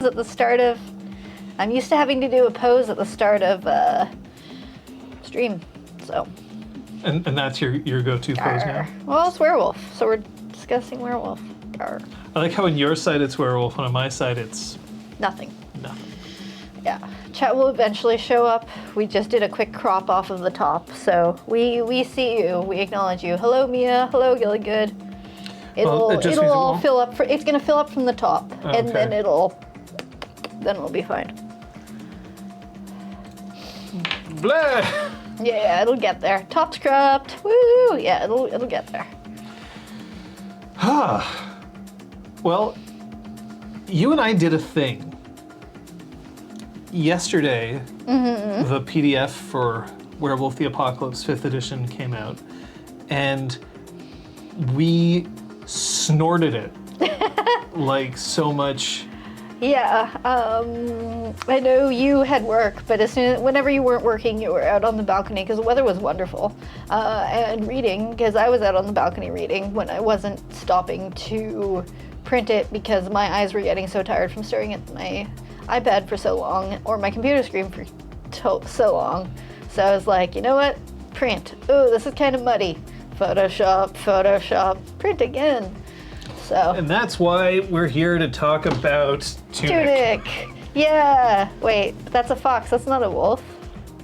at the start of... I'm used to having to do a pose at the start of stream, so... And that's your go-to pose now? Well, it's Werewolf, so we're discussing Werewolf. Arr. I like how on your side it's Werewolf, and on my side it's... Nothing. Nothing. Yeah. Chat will eventually show up. We just did a quick crop off of the top, so we see you. We acknowledge you. Hello, Mia. Hello, Gillygood. It'll all fill up. It's gonna fill up from the top, and then we'll be fine. Blah! Yeah, it'll get there. Top's cropped. Woo! Yeah, it'll get there. Well, you and I did a thing. Yesterday, the PDF for Werewolf the Apocalypse 5th edition came out, and we snorted it like so much. Yeah, I know you had work, but whenever you weren't working, you were out on the balcony because the weather was wonderful, and reading, because I was out on the balcony reading when I wasn't stopping to print it because my eyes were getting so tired from staring at my iPad for so long, or my computer screen for so long. So I was like, you know what? Print. Ooh, this is kind of muddy. Photoshop, print again. So. And that's why we're here to talk about Tunic. Yeah. Wait, that's a fox. That's not a wolf.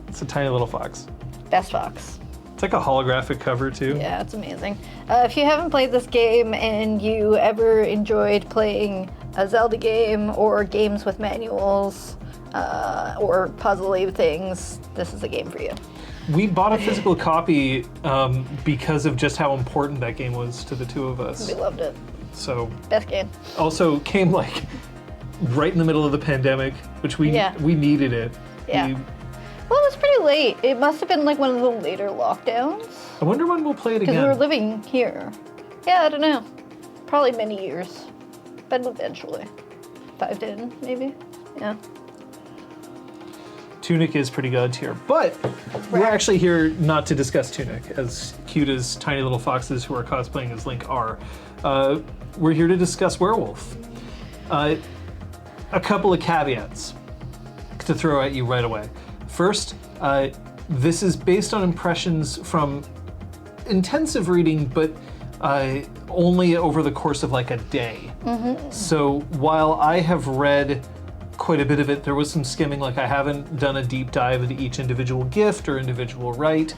It's a tiny little fox. Best fox. It's like a holographic cover too. Yeah, it's amazing. If you haven't played this game and you ever enjoyed playing a Zelda game or games with manuals or puzzly things, this is a game for you. We bought a physical copy because of just how important that game was to the two of us. We loved it. So best game. Also came like right in the middle of the pandemic, which we needed it. Yeah. Well, it was pretty late. It must have been like one of the later lockdowns. I wonder when we'll play it again. Because we were living here. Yeah, I don't know. Probably many years. But eventually. 5, 10, maybe. Yeah. Tunic is pretty god tier, but we're actually here not to discuss Tunic, as cute as tiny little foxes who are cosplaying as Link are. We're here to discuss Werewolf. A couple of caveats to throw at you right away. First, this is based on impressions from intensive reading, but only over the course of like a day. So while I have read quite a bit of it, there was some skimming, like I haven't done a deep dive into each individual gift or individual rite,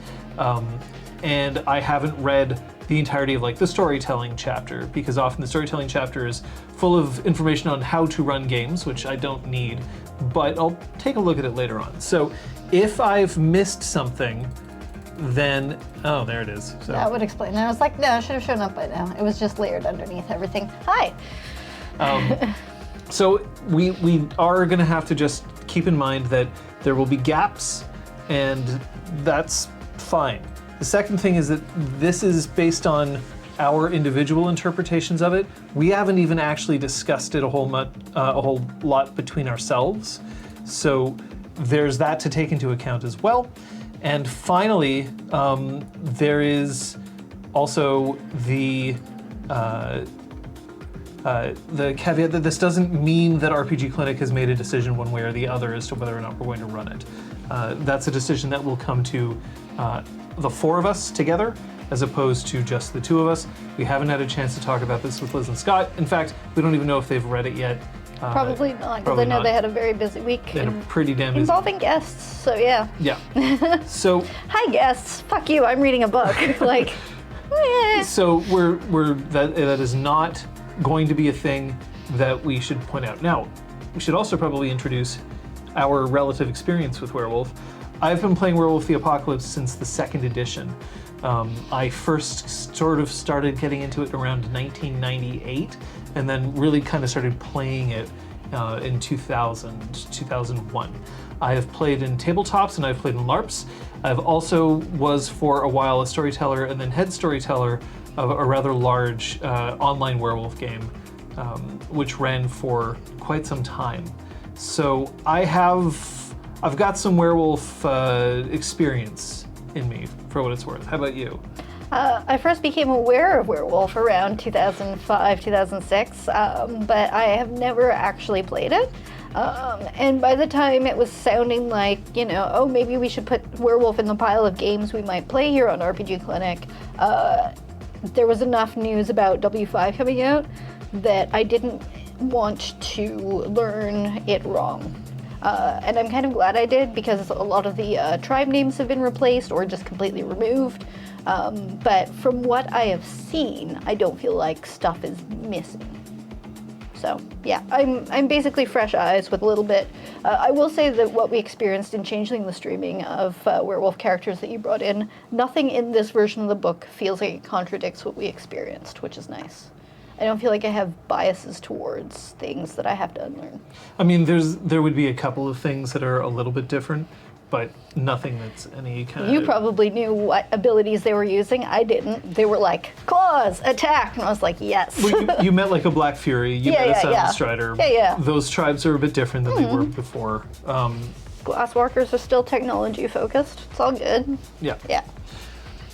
and I haven't read the entirety of like the storytelling chapter, because often the storytelling chapter is full of information on how to run games, which I don't need, but I'll take a look at it later on. So if I've missed something, then, oh, there it is. So. That would explain. And I was like, no, it should have shown up by now. It was just layered underneath everything. Hi. So we are gonna have to just keep in mind that there will be gaps, and that's fine. The second thing is that this is based on our individual interpretations of it. We haven't even actually discussed it a whole lot between ourselves. So there's that to take into account as well. And finally, there is also the caveat that this doesn't mean that RPGClinic has made a decision one way or the other as to whether or not we're going to run it. That's a decision that will come to the 4 of us together, as opposed to just the 2 of us. We haven't had a chance to talk about this with Liz and Scott. In fact, we don't even know if they've read it yet. Probably not, because I know they had a very busy week. They had a pretty damn busy involving guests, so yeah. Yeah. So. Hi guests. Fuck you. I'm reading a book. Like. So that is not going to be a thing that we should point out. Now, we should also probably introduce our relative experience with Werewolf. I've been playing Werewolf the Apocalypse since the 2nd edition. I first sort of started getting into it around 1998, and then really kind of started playing it in 2001. I have played in tabletops and I've played in LARPs. I've also was for a while a storyteller and then head storyteller of a rather large online werewolf game, which ran for quite some time. So I've got some werewolf experience in me, for what it's worth. How about you? I first became aware of Werewolf around 2005, 2006, but I have never actually played it. And by the time it was sounding like, oh, maybe we should put Werewolf in the pile of games we might play here on RPG Clinic, there was enough news about W5 coming out that I didn't want to learn it wrong. And I'm kind of glad I did, because a lot of the tribe names have been replaced or just completely removed. But from what I have seen, I don't feel like stuff is missing. So yeah, I'm basically fresh eyes with a little bit. I will say that what we experienced in Changeling, the streaming of werewolf characters that you brought in, nothing in this version of the book feels like it contradicts what we experienced, which is nice. I don't feel like I have biases towards things that I have to unlearn. I mean, there would be a couple of things that are a little bit different, but nothing that's any kind of... You probably knew what abilities they were using. I didn't. They were like, claws, attack, and I was like, yes. Well, you met like a Black Fury, you met a Silent Strider. Yeah. Those tribes are a bit different than they were before. Glasswalkers are still technology focused. It's all good. Yeah. Yeah.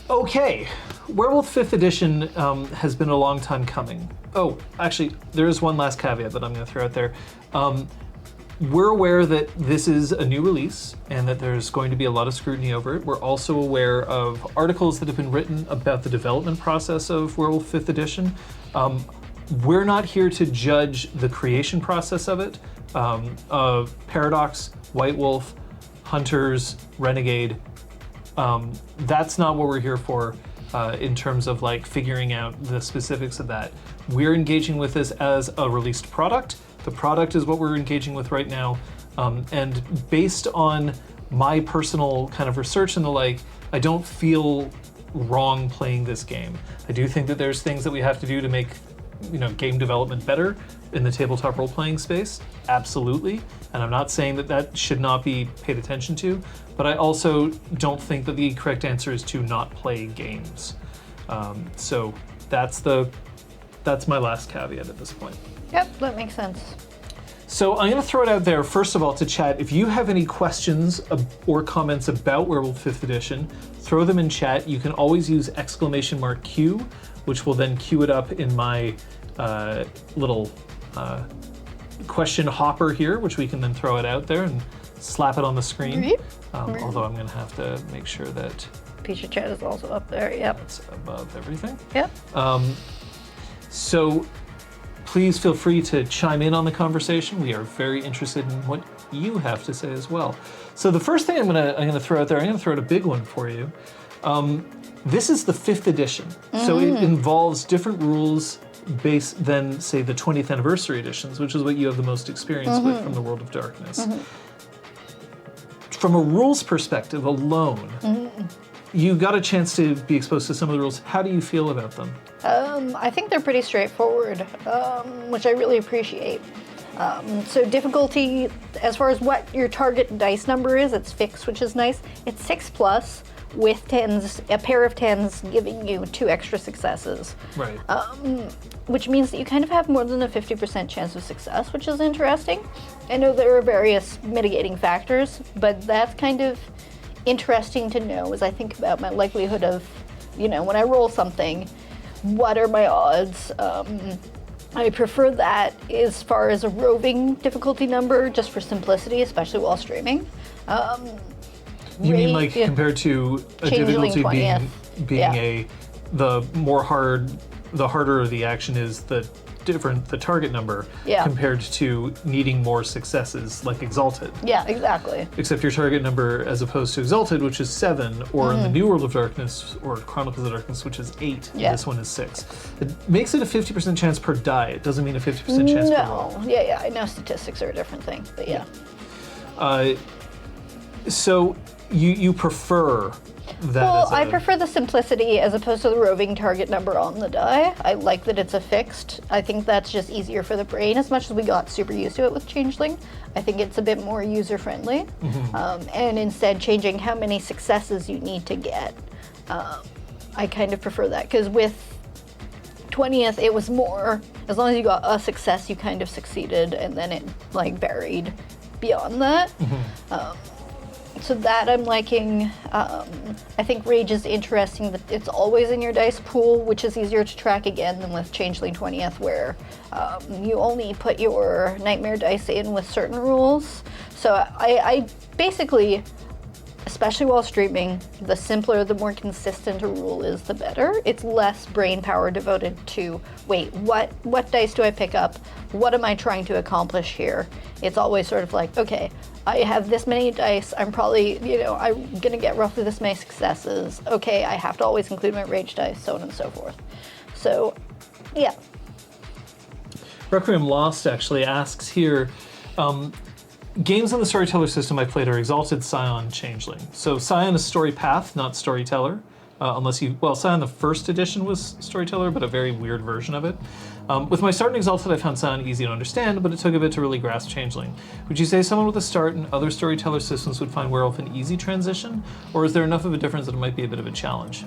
Okay, Werewolf 5th edition has been a long time coming. Oh, actually, there is one last caveat that I'm going to throw out there. We're aware that this is a new release and that there's going to be a lot of scrutiny over it. We're also aware of articles that have been written about the development process of Werewolf 5th edition. We're not here to judge the creation process of it. Paradox, White Wolf, Hunters, Renegade, that's not what we're here for in terms of like figuring out the specifics of that. We're engaging with this as a released product. The product is what we're engaging with right now. And based on my personal kind of research and the like, I don't feel wrong playing this game. I do think that there's things that we have to do to make game development better in the tabletop role-playing space, absolutely. And I'm not saying that that should not be paid attention to, but I also don't think that the correct answer is to not play games. So that's my last caveat at this point. Yep, that makes sense. So I'm going to throw it out there, first of all, to chat. If you have any questions or comments about Werewolf 5th edition, throw them in chat. You can always use !Q, which will then queue it up in my little question hopper here, which we can then throw it out there and slap it on the screen. Although I'm going to have to make sure that Feature chat is also up there, yep. That's above everything. Yep. So please feel free to chime in on the conversation. We are very interested in what you have to say as well. So the first thing I'm gonna throw out there, I'm gonna throw out a big one for you. This is the 5th edition, so it involves different rules based than, say, the 20th anniversary editions, which is what you have the most experience with from the World of Darkness. From a rules perspective alone, you got a chance to be exposed to some of the rules. How do you feel about them? I think they're pretty straightforward, which I really appreciate. So difficulty, as far as what your target dice number is, it's fixed, which is nice. It's 6+, with 10s, a pair of 10s giving you 2 extra successes. Right. Which means that you kind of have more than a 50% chance of success, which is interesting. I know there are various mitigating factors, but that's kind of interesting to know as I think about my likelihood of, when I roll something, what are my odds? I prefer that as far as a roving difficulty number, just for simplicity, especially while streaming. You mean like compared to a Changeling difficulty 20th. being the harder the action is, the target number, compared to needing more successes like Exalted. Yeah, exactly. Except your target number, as opposed to Exalted, which is 7, or in the New World of Darkness, or Chronicles of Darkness, which is 8, and this one is 6. It makes it a 50% chance per die. It doesn't mean a 50% chance per roll. No, yeah, I know statistics are a different thing, but yeah. So you prefer that? Well, I prefer the simplicity as opposed to the roving target number on the die. I like that it's a fixed. I think that's just easier for the brain. As much as we got super used to it with Changeling, I think it's a bit more user-friendly. And instead changing how many successes you need to get. I kind of prefer that, because with 20th, it was more, as long as you got a success, you kind of succeeded, and then it varied beyond that. So that I'm liking. I think Rage is interesting that it's always in your dice pool, which is easier to track again than with Changeling 20th, where you only put your Nightmare dice in with certain rules. So I basically, especially while streaming, the simpler, the more consistent a rule is, the better. It's less brain power devoted to, wait, what dice do I pick up? What am I trying to accomplish here? It's always sort of like, okay, I have this many dice, I'm probably, I'm gonna get roughly this many successes. Okay, I have to always include my Rage dice, so on and so forth. So, yeah. Requiem Lost actually asks here, games on the Storyteller system I played are Exalted, Scion, Changeling. So Scion is story path, not storyteller. Scion the first edition was storyteller, but a very weird version of it. With my start in Exalted, I found Scion easy to understand, but it took a bit to really grasp Changeling. Would you say someone with a start in other storyteller systems would find Werewolf an easy transition, or is there enough of a difference that it might be a bit of a challenge?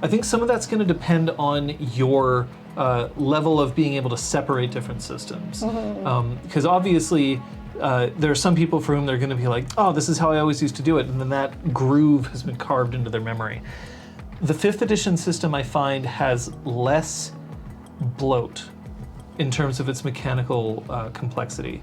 I think some of that's going to depend on your level of being able to separate different systems. Because obviously, there are some people for whom they're going to be like, oh, this is how I always used to do it, and then that groove has been carved into their memory. The 5th edition system, I find, has less bloat in terms of its mechanical complexity.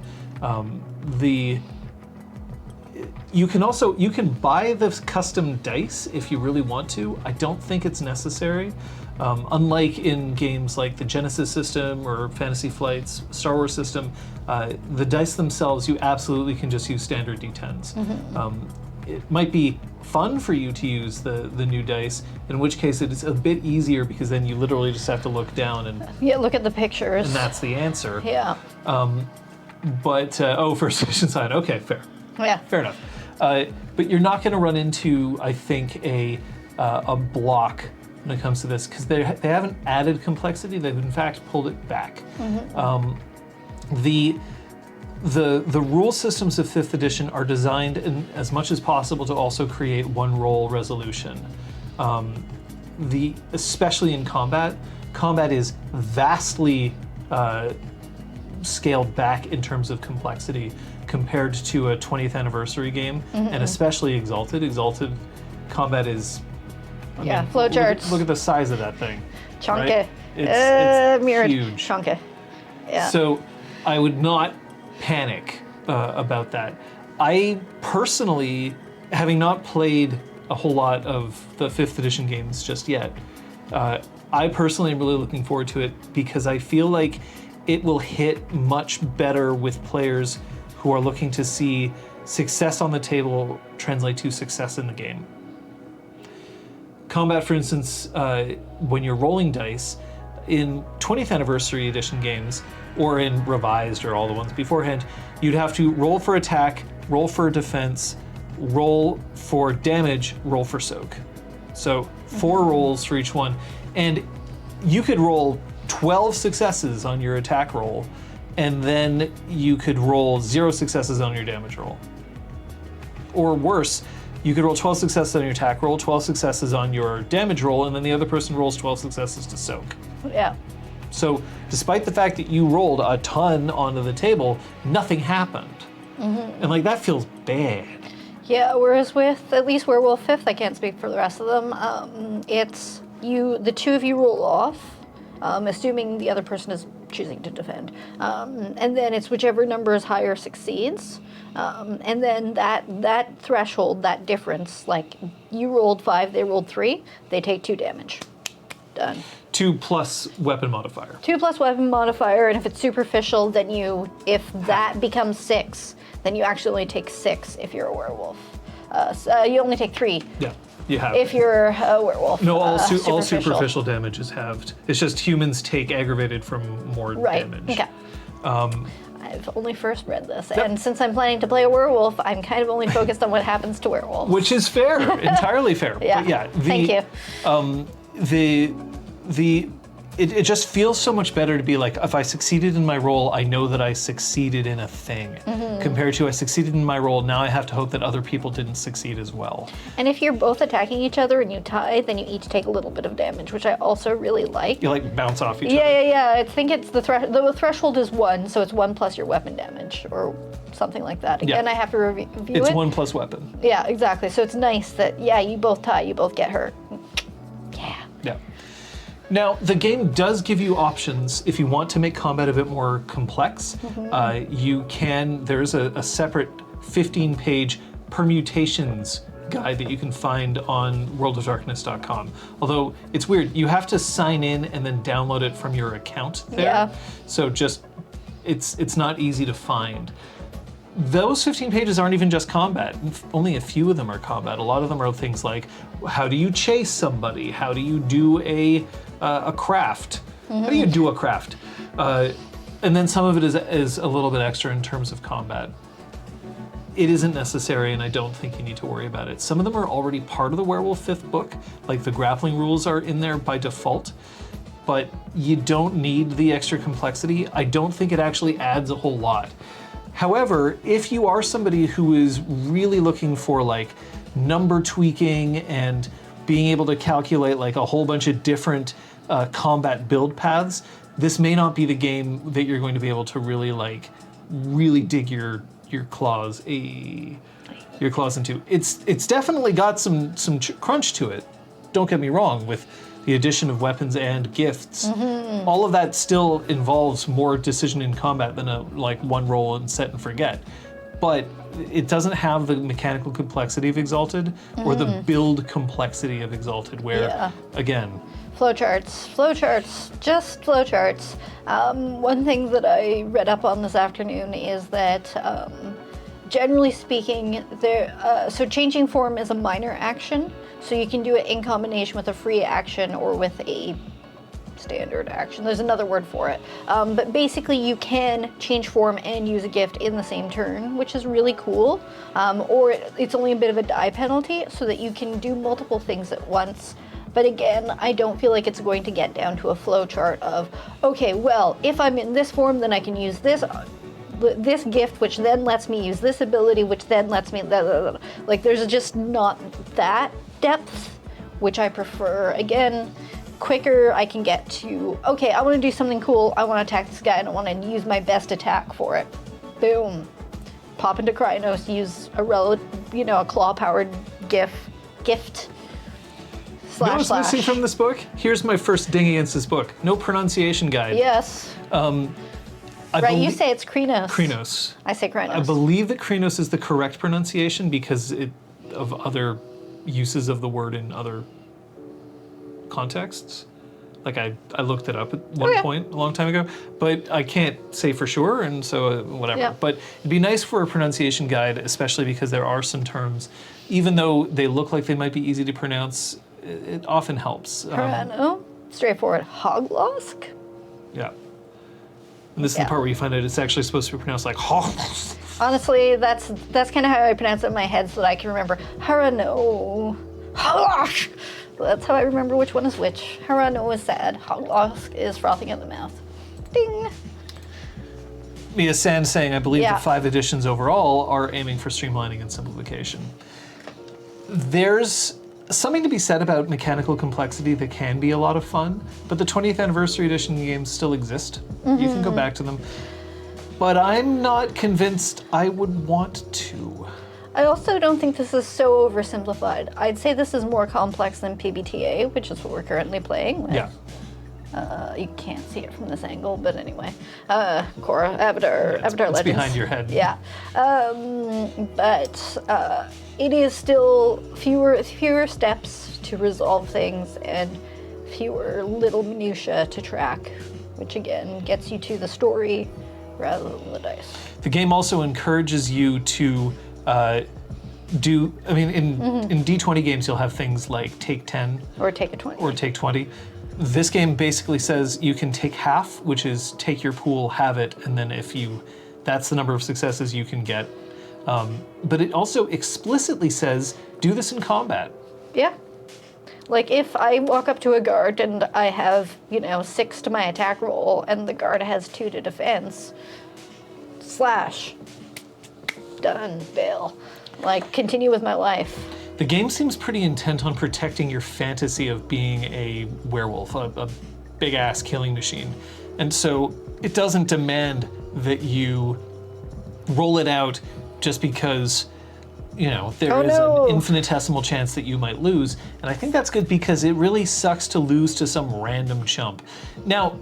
You can buy the custom dice if you really want to. I don't think it's necessary. Unlike in games like the Genesis system or Fantasy Flight's Star Wars system, the dice themselves, you absolutely can just use standard D10s. It might be fun for you to use the new dice, in which case it's a bit easier because then you literally just have to look down and look at the pictures. And that's the answer. Yeah. First edition side. Okay, fair. Yeah. Fair enough. But you're not going to run into, I think, a block when it comes to this, because they haven't added complexity. They've in fact pulled it back. The rule systems of 5th edition are designed as much as possible to also create one roll resolution. Especially in combat is vastly scaled back in terms of complexity compared to a 20th anniversary game, and especially Exalted. Exalted combat is flowcharts. Look at the size of that thing. Chunky. Right? It's mirrored. Huge. Chunky. Yeah. So I would not panic about that. I personally, having not played a whole lot of the 5th edition games just yet, I personally am really looking forward to it because I feel like it will hit much better with players who are looking to see success on the table translate to success in the game. Combat, for instance, when you're rolling dice, in 20th anniversary edition games, or in revised or all the ones beforehand, you'd have to roll for attack, roll for defense, roll for damage, roll for soak. So 4 rolls for each one. And you could roll 12 successes on your attack roll, and then you could roll 0 successes on your damage roll. Or worse, you could roll 12 successes on your attack roll, 12 successes on your damage roll, and then the other person rolls 12 successes to soak. Yeah. So despite the fact that you rolled a ton onto the table, nothing happened. And that feels bad. Yeah, whereas with at least Werewolf 5th, I can't speak for the rest of them, it's the two of you roll off, assuming the other person is choosing to defend. And then it's whichever number is higher succeeds. And then that threshold, that difference, like you rolled 5, they rolled 3, they take 2 damage. Done. 2 plus weapon modifier. 2 plus weapon modifier, and if it's superficial, then if that becomes 6, then you actually only take 6 if you're a werewolf. So you only take 3. Yeah, you have. If you're a werewolf. No, all superficial damage is halved. It's just humans take aggravated from more damage. Okay. I've only first read this, and since I'm planning to play a werewolf, I'm kind of only focused on what happens to werewolves. Which is fair, entirely fair. Yeah. But yeah, Thank you. it just feels so much better to be like, if I succeeded in my role, I know that I succeeded in a thing, compared to I succeeded in my role, now I have to hope that other people didn't succeed as well. And if you're both attacking each other and you tie, then you each take a little bit of damage, which I also really like. You like bounce off each other. Yeah. I think it's the threshold is 1, so it's 1 plus your weapon damage, or something like that. Again, I have to review it. It's 1 plus weapon. Yeah, exactly. So it's nice that, you both tie, you both get hurt. Yeah. Now, the game does give you options if you want to make combat a bit more complex. There's a separate 15-page permutations guide that you can find on worldofdarkness.com. Although, it's weird, you have to sign in and then download it from your account there. Yeah. So it's not easy to find. Those 15 pages aren't even just combat. Only a few of them are combat. A lot of them are things like, how do you chase somebody? How do you do a craft? How do you do a craft? And then some of it is a little bit extra in terms of combat. It isn't necessary, and I don't think you need to worry about it. Some of them are already part of the Werewolf 5th book, like the grappling rules are in there by default, but you don't need the extra complexity. I don't think it actually adds a whole lot. However, if you are somebody who is really looking for like number tweaking and being able to calculate like a whole bunch of different combat build paths, this may not be the game that you're going to be able to really dig your claws into. It's definitely got some crunch to it. Don't get me wrong, with the addition of weapons and gifts. All of that still involves more decision in combat than a one roll and set and forget. But it doesn't have the mechanical complexity of Exalted or the build complexity of Exalted, where, again... Flowcharts, just flowcharts. One thing that I read up on this afternoon is that, generally speaking, so changing form is a minor action, so you can do it in combination with a free action or with a standard action. There's another word for it. But basically you can change form and use a gift in the same turn, which is really cool. Or it's only a bit of a die penalty so that you can do multiple things at once. But again, I don't feel like it's going to get down to a flow chart of, okay, well, if I'm in this form, then I can use this gift, which then lets me use this ability, which then lets me... Like, there's just not that depth, which I prefer. Again, quicker I can get to, okay, I want to do something cool. I want to attack this guy and I want to use my best attack for it. Boom. Pop into Krynos, use a claw-powered gift. You know what's missing from this book? Here's my first ding against this book. No pronunciation guide. Yes. You say it's Krynos. Krynos. I say Krynos. I believe that Krynos is the correct pronunciation because of other uses of the word in other contexts. Like I looked it up at one point a long time ago, but I can't say for sure, and so whatever. Yeah. But it'd be nice for a pronunciation guide, especially because there are some terms, even though they look like they might be easy to pronounce, it often helps. Straightforward. Hoglosk? Yeah. And this is the part where you find out it's actually supposed to be pronounced like Hoglosk. Honestly, that's kind of how I pronounce it in my head so that I can remember. Harano. Hoglosk! That's how I remember which one is which. Harano is sad. Hoglosk is frothing at the mouth. Ding! Mia Sand saying, I believe the 5 editions overall are aiming for streamlining and simplification. There's something to be said about mechanical complexity that can be a lot of fun, but the 20th anniversary edition games still exist. You can go back to them. But I'm not convinced I would want to. I also don't think this is so oversimplified. I'd say this is more complex than PBTA, which is what we're currently playing with. Yeah. You can't see it from this angle, but anyway. Korra, Avatar Legends. It's behind your head. Yeah. But it is still fewer steps to resolve things and fewer little minutiae to track, which again gets you to the story rather than the dice. The game also encourages you to in D20 games you'll have things like take 10. Or take a 20. Or take 20. This game basically says you can take half, which is take your pool, have it, and then that's the number of successes you can get. But it also explicitly says, do this in combat. Yeah. Like, if I walk up to a guard and I have, 6 to my attack roll and the guard has 2 to defense, slash. Done, Bill. Like, continue with my life. The game seems pretty intent on protecting your fantasy of being a werewolf, a big-ass killing machine. And so it doesn't demand that you roll it out just because, there is an infinitesimal chance that you might lose. And I think that's good because it really sucks to lose to some random chump. Now,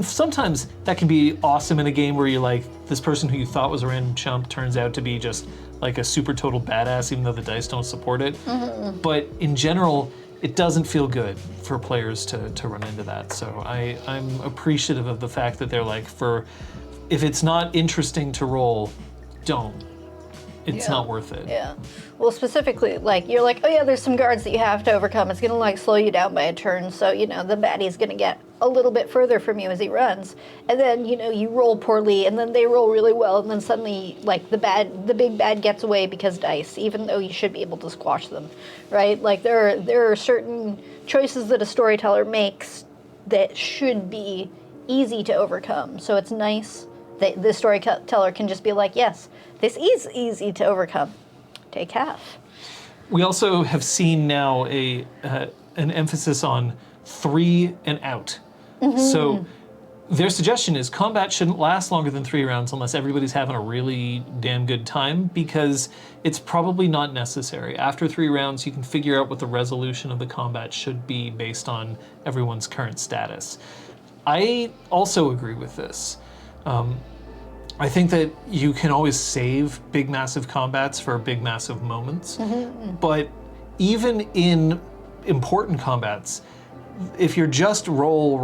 sometimes that can be awesome in a game where you're like, this person who you thought was a random chump turns out to be just like a super total badass, even though the dice don't support it. Mm-hmm. But in general, it doesn't feel good for players to run into that. So I'm appreciative of the fact that they're like, if it's not interesting to roll, don't. It's not worth it. Yeah. Well, specifically, you're like, oh yeah, there's some guards that you have to overcome. It's gonna slow you down by a turn, so the baddie's gonna get a little bit further from you as he runs. And then, you roll poorly, and then they roll really well, and then suddenly, the big bad gets away because dice, even though you should be able to squash them, right? Like, there are certain choices that a storyteller makes that should be easy to overcome. So it's nice that the storyteller can just be like, yes, this is easy to overcome. Take half. We also have seen now an emphasis on 3 and out. Mm-hmm. So their suggestion is combat shouldn't last longer than 3 rounds unless everybody's having a really damn good time, because it's probably not necessary. After 3 rounds, you can figure out what the resolution of the combat should be based on everyone's current status. I also agree with this. I think that you can always save big, massive combats for big, massive moments. Mm-hmm. But even in important combats, if you're just roll,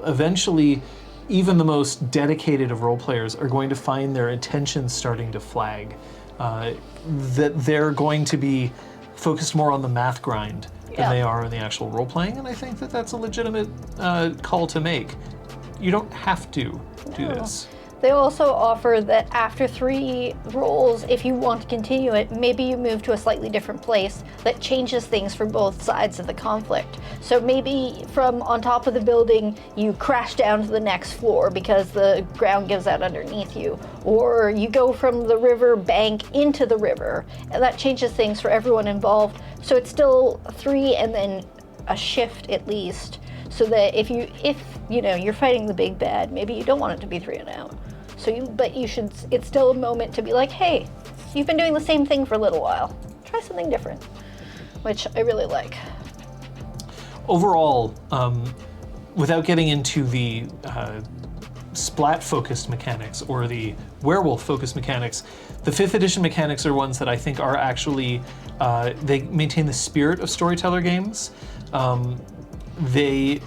eventually even the most dedicated of role players are going to find their attention starting to flag. That they're going to be focused more on the math grind than they are in the actual role playing. And I think that that's a legitimate call to make. You don't have to do this. They also offer that after 3 rolls, if you want to continue it, maybe you move to a slightly different place that changes things for both sides of the conflict. So maybe from on top of the building, you crash down to the next floor because the ground gives out underneath you. Or you go from the river bank into the river, and that changes things for everyone involved. So it's still 3 and then a shift at least. So that if you're fighting the big bad, maybe you don't want it to be 3 and out. It's still a moment to be like, hey, you've been doing the same thing for a little while. Try something different, which I really like. Overall, without getting into the splat-focused mechanics or the werewolf-focused mechanics, the 5th edition mechanics are ones that I think are actually, they maintain the spirit of storyteller games. They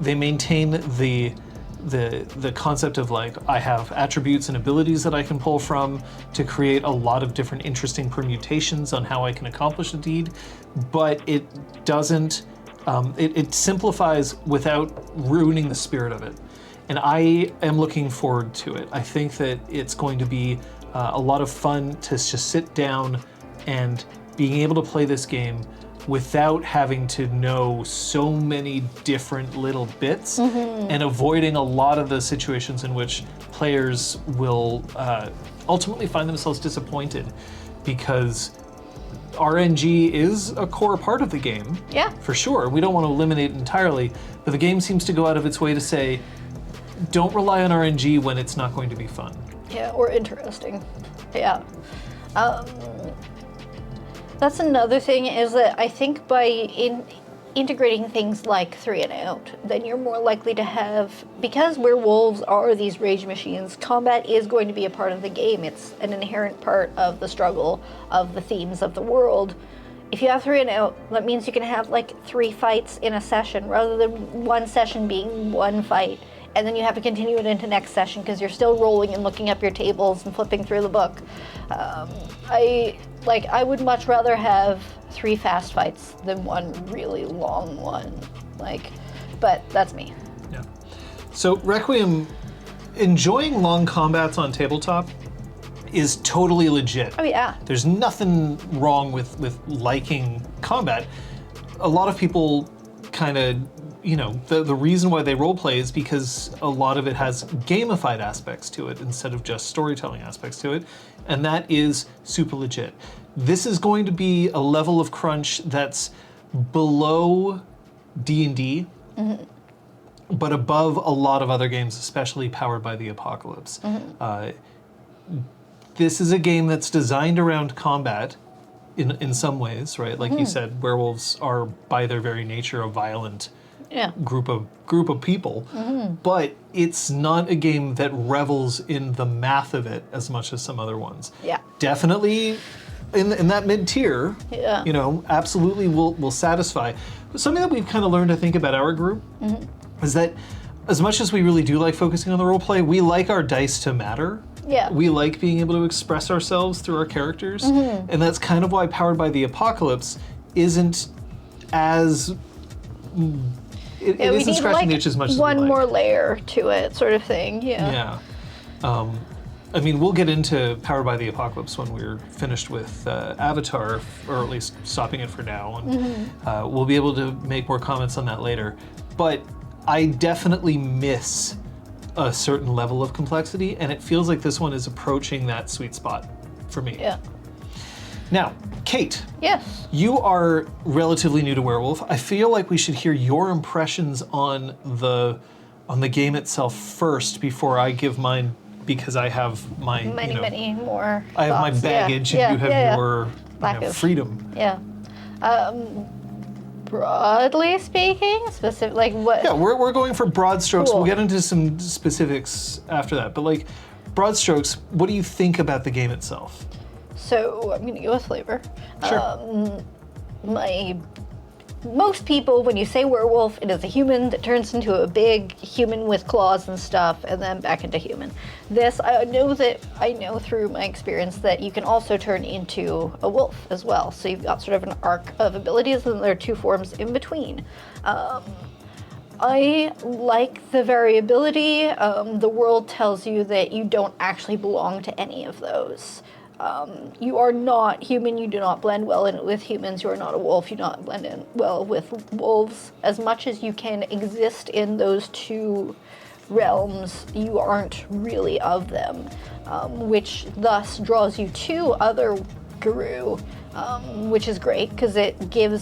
maintain the concept of I have attributes and abilities that I can pull from to create a lot of different interesting permutations on how I can accomplish a deed, but it doesn't, it simplifies without ruining the spirit of it. And I am looking forward to it. I think that it's going to be a lot of fun to just sit down and being able to play this game without having to know so many different little bits, and avoiding a lot of the situations in which players will ultimately find themselves disappointed, because RNG is a core part of the game. Yeah. For sure. We don't want to eliminate it entirely, but the game seems to go out of its way to say, don't rely on RNG when it's not going to be fun. Yeah, or interesting. Yeah. That's another thing, is that I think by integrating things like 3 and out, then you're more likely to have, because werewolves are these rage machines, combat is going to be a part of the game. It's an inherent part of the struggle, of the themes of the world. If you have 3 and out, that means you can have 3 fights in a session, rather than one session being 1 fight, and then you have to continue it into next session because you're still rolling and looking up your tables and flipping through the book. I would much rather have 3 fast fights than 1 really long one. But that's me. Yeah. So Requiem, enjoying long combats on tabletop is totally legit. Oh yeah. There's nothing wrong with liking combat. a lot of people kind of, the reason why they role play is because a lot of it has gamified aspects to it instead of just storytelling aspects to it, and that is super legit. This is going to be a level of crunch that's below D&D, but above a lot of other games, especially powered by the apocalypse. This is a game that's designed around combat in some ways, right? Like you said, werewolves are by their very nature a violent group of people, but it's not a game that revels in the math of it as much as some other ones. Yeah. Definitely in that mid-tier, absolutely will satisfy. But something that we've kind of learned, I think, about our group is that as much as we really do like focusing on the role play, we like our dice to matter. Yeah. We like being able to express ourselves through our characters, and that's kind of why Powered by the Apocalypse isn't as... It isn't scratching the itch as much as we like. One more layer to it, sort of thing, Yeah. I mean, we'll get into Powered by the Apocalypse when we're finished with Avatar, or at least stopping it for now, and we'll be able to make more comments on that later. But I definitely miss a certain level of complexity, and it feels like this one is approaching that sweet spot for me. Yeah. Now, Kate. Yes. You are relatively new to Werewolf. I feel like we should hear your impressions on the game itself first before I give mine, because I have my many more. I have my thoughts. baggage, and you have your lack of freedom. Yeah. Broadly speaking, specific, like what? Yeah, we're going for broad strokes. Cool. We'll get into some specifics after that. But like, broad strokes, what do you think about the game itself? So I'm gonna go with flavor. Sure. Most people, when you say werewolf, it is a human that turns into a big human with claws and stuff, and then back into human. This, I know through my experience that you can also turn into a wolf as well. So you've got sort of an arc of abilities, and there are two forms in between. I like the variability. The world tells you that you don't actually belong to any of those. You are not human, you do not blend well in with humans, you are not a wolf, you do not blend in well with wolves. As much as you can exist in those two realms, you aren't really of them, which thus draws you to other Guru, which is great, because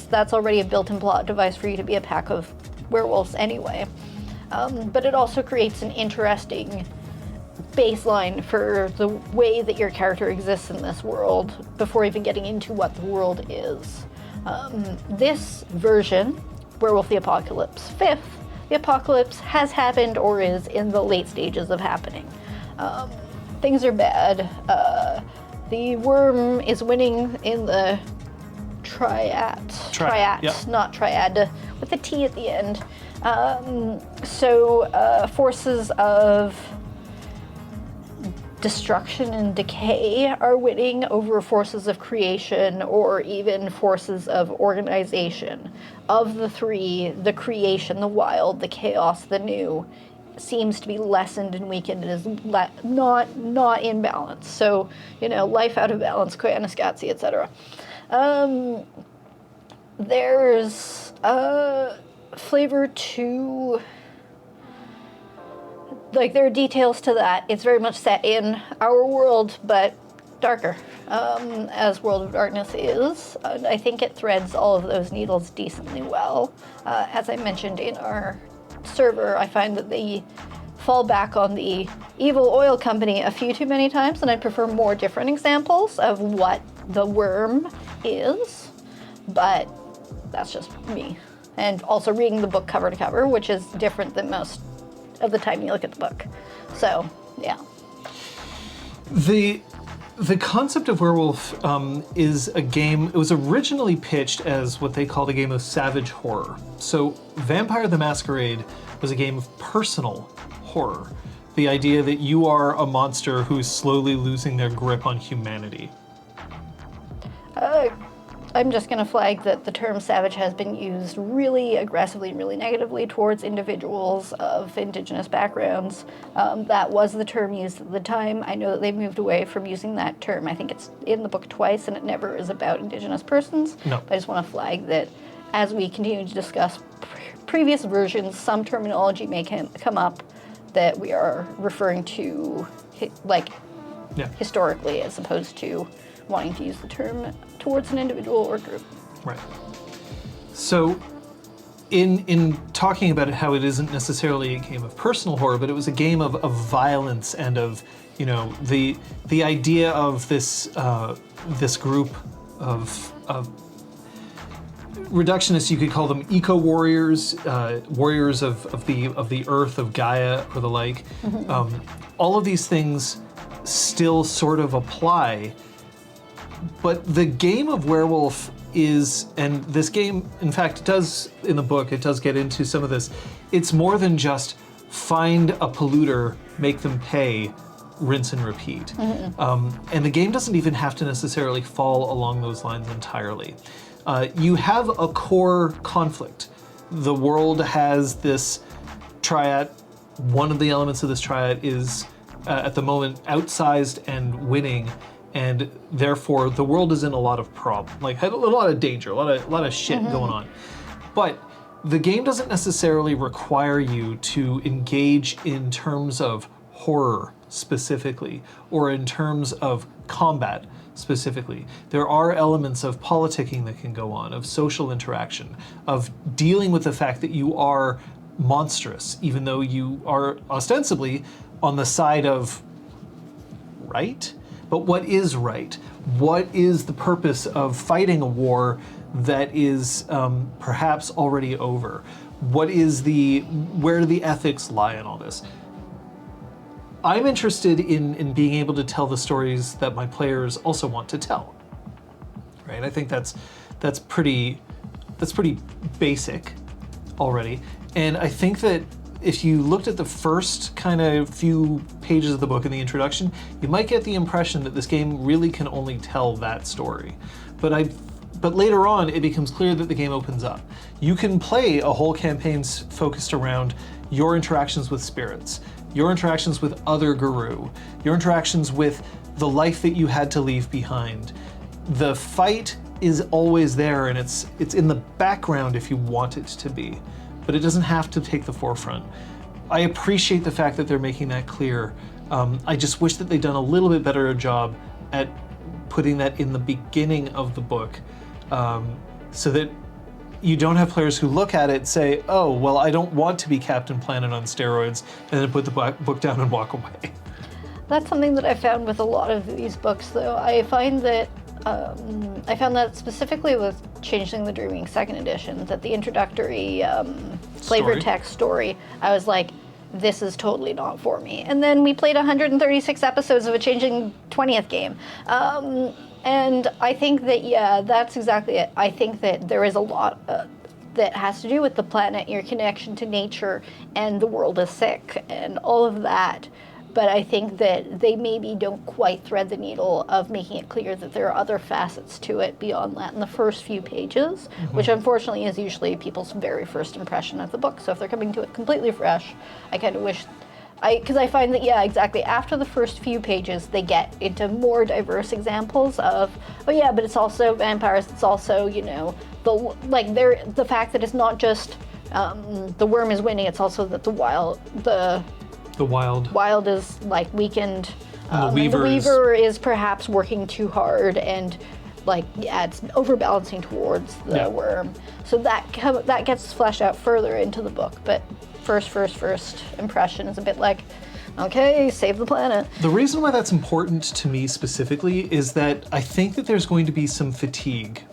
that's already a built-in plot device for you to be a pack of werewolves anyway. But it also creates an interesting baseline for the way that your character exists in this world before even getting into what the world is. This version, Werewolf the Apocalypse 5th, the apocalypse has happened or is in the late stages of happening. Things are bad. The worm is winning in the triad, yep. Not triad, with a T at the end. Forces of destruction and decay are winning over forces of creation, or even forces of organization. Of the three, the creation, the wild, the chaos, the new, seems to be lessened and weakened and is not in balance. So, life out of balance, Koyaanisqatsi, etc. There's flavor to... there are details to that. It's very much set in our world, but darker, as World of Darkness is. I think it threads all of those needles decently well. As I mentioned in our server, I find that they fall back on the evil oil company a few too many times, and I prefer more different examples of what the worm is, but that's just me. And also reading the book cover to cover, which is different than most of the time you look at the book. So, yeah. The concept of Werewolf is a game. It was originally pitched as what they called a game of savage horror. So Vampire the Masquerade was a game of personal horror. The idea that you are a monster who's slowly losing their grip on humanity. I'm just going to flag that the term savage has been used really aggressively and really negatively towards individuals of indigenous backgrounds. That was the term used at the time. I know that they moved away from using that term. I think it's in the book twice, and it never is about indigenous persons. No. But I just want to flag that as we continue to discuss previous versions, some terminology may come up that we are referring to historically, as opposed to wanting to use the term towards an individual or group. Right. So, in talking about it, how it isn't necessarily a game of personal horror, but it was a game of violence and of, you know, the idea of this this group of reductionists. You could call them eco-warriors, warriors of the earth, of Gaia, or the like. All of these things still sort of apply, but the game of Werewolf is, and this game, in fact, does, in the book, it does get into some of this, it's more than just find a polluter, make them pay, rinse and repeat. And the game doesn't even have to necessarily fall along those lines entirely. You have a core conflict. The world has this triad. One of the elements of this triad is, at the moment, outsized and winning, and therefore the world is in a lot of a lot of danger, a lot of shit going on. But the game doesn't necessarily require you to engage in terms of horror specifically, or in terms of combat specifically. There are elements of politicking that can go on, of social interaction, of dealing with the fact that you are monstrous, even though you are ostensibly on the side of right. But what is right? What is the purpose of fighting a war that is perhaps already over? Where do the ethics lie in all this? I'm interested in being able to tell the stories that my players also want to tell. Right? I think that's pretty basic already. And I think that if you looked at the first kind of few pages of the book in the introduction, you might get the impression that this game really can only tell that story. But later on, it becomes clear that the game opens up. You can play a whole campaign focused around your interactions with spirits, your interactions with other guru, your interactions with the life that you had to leave behind. The fight is always there, and it's in the background if you want it to be, but it doesn't have to take the forefront. I appreciate the fact that they're making that clear. I just wish that they'd done a little bit better a job at putting that in the beginning of the book, so that you don't have players who look at it, say, oh, well, I don't want to be Captain Planet on steroids, and then put the book down and walk away. That's something that I found with a lot of these books, though. I found that specifically with Changeling the Dreaming 2nd edition, that the introductory flavor text story, I was like, this is totally not for me. And then we played 136 episodes of a Changeling 20th game. And I think that, yeah, that's exactly it. I think that there is a lot that has to do with the planet, your connection to nature, and the world is sick, and all of that. But I think that they maybe don't quite thread the needle of making it clear that there are other facets to it beyond that in the first few pages, which unfortunately is usually people's very first impression of the book. So if they're coming to it completely fresh, I kind of wish... Because I find that, yeah, exactly, after the first few pages, they get into more diverse examples of, oh yeah, but it's also vampires, it's also, you know, the fact that it's not just the worm is winning, it's also that the wild is like weakened, and the weaver is perhaps working too hard, and it's overbalancing towards the worm. So that gets fleshed out further into the book, but first impression is a bit like, okay, save the planet. The reason why that's important to me specifically is that I think that there's going to be some fatigue.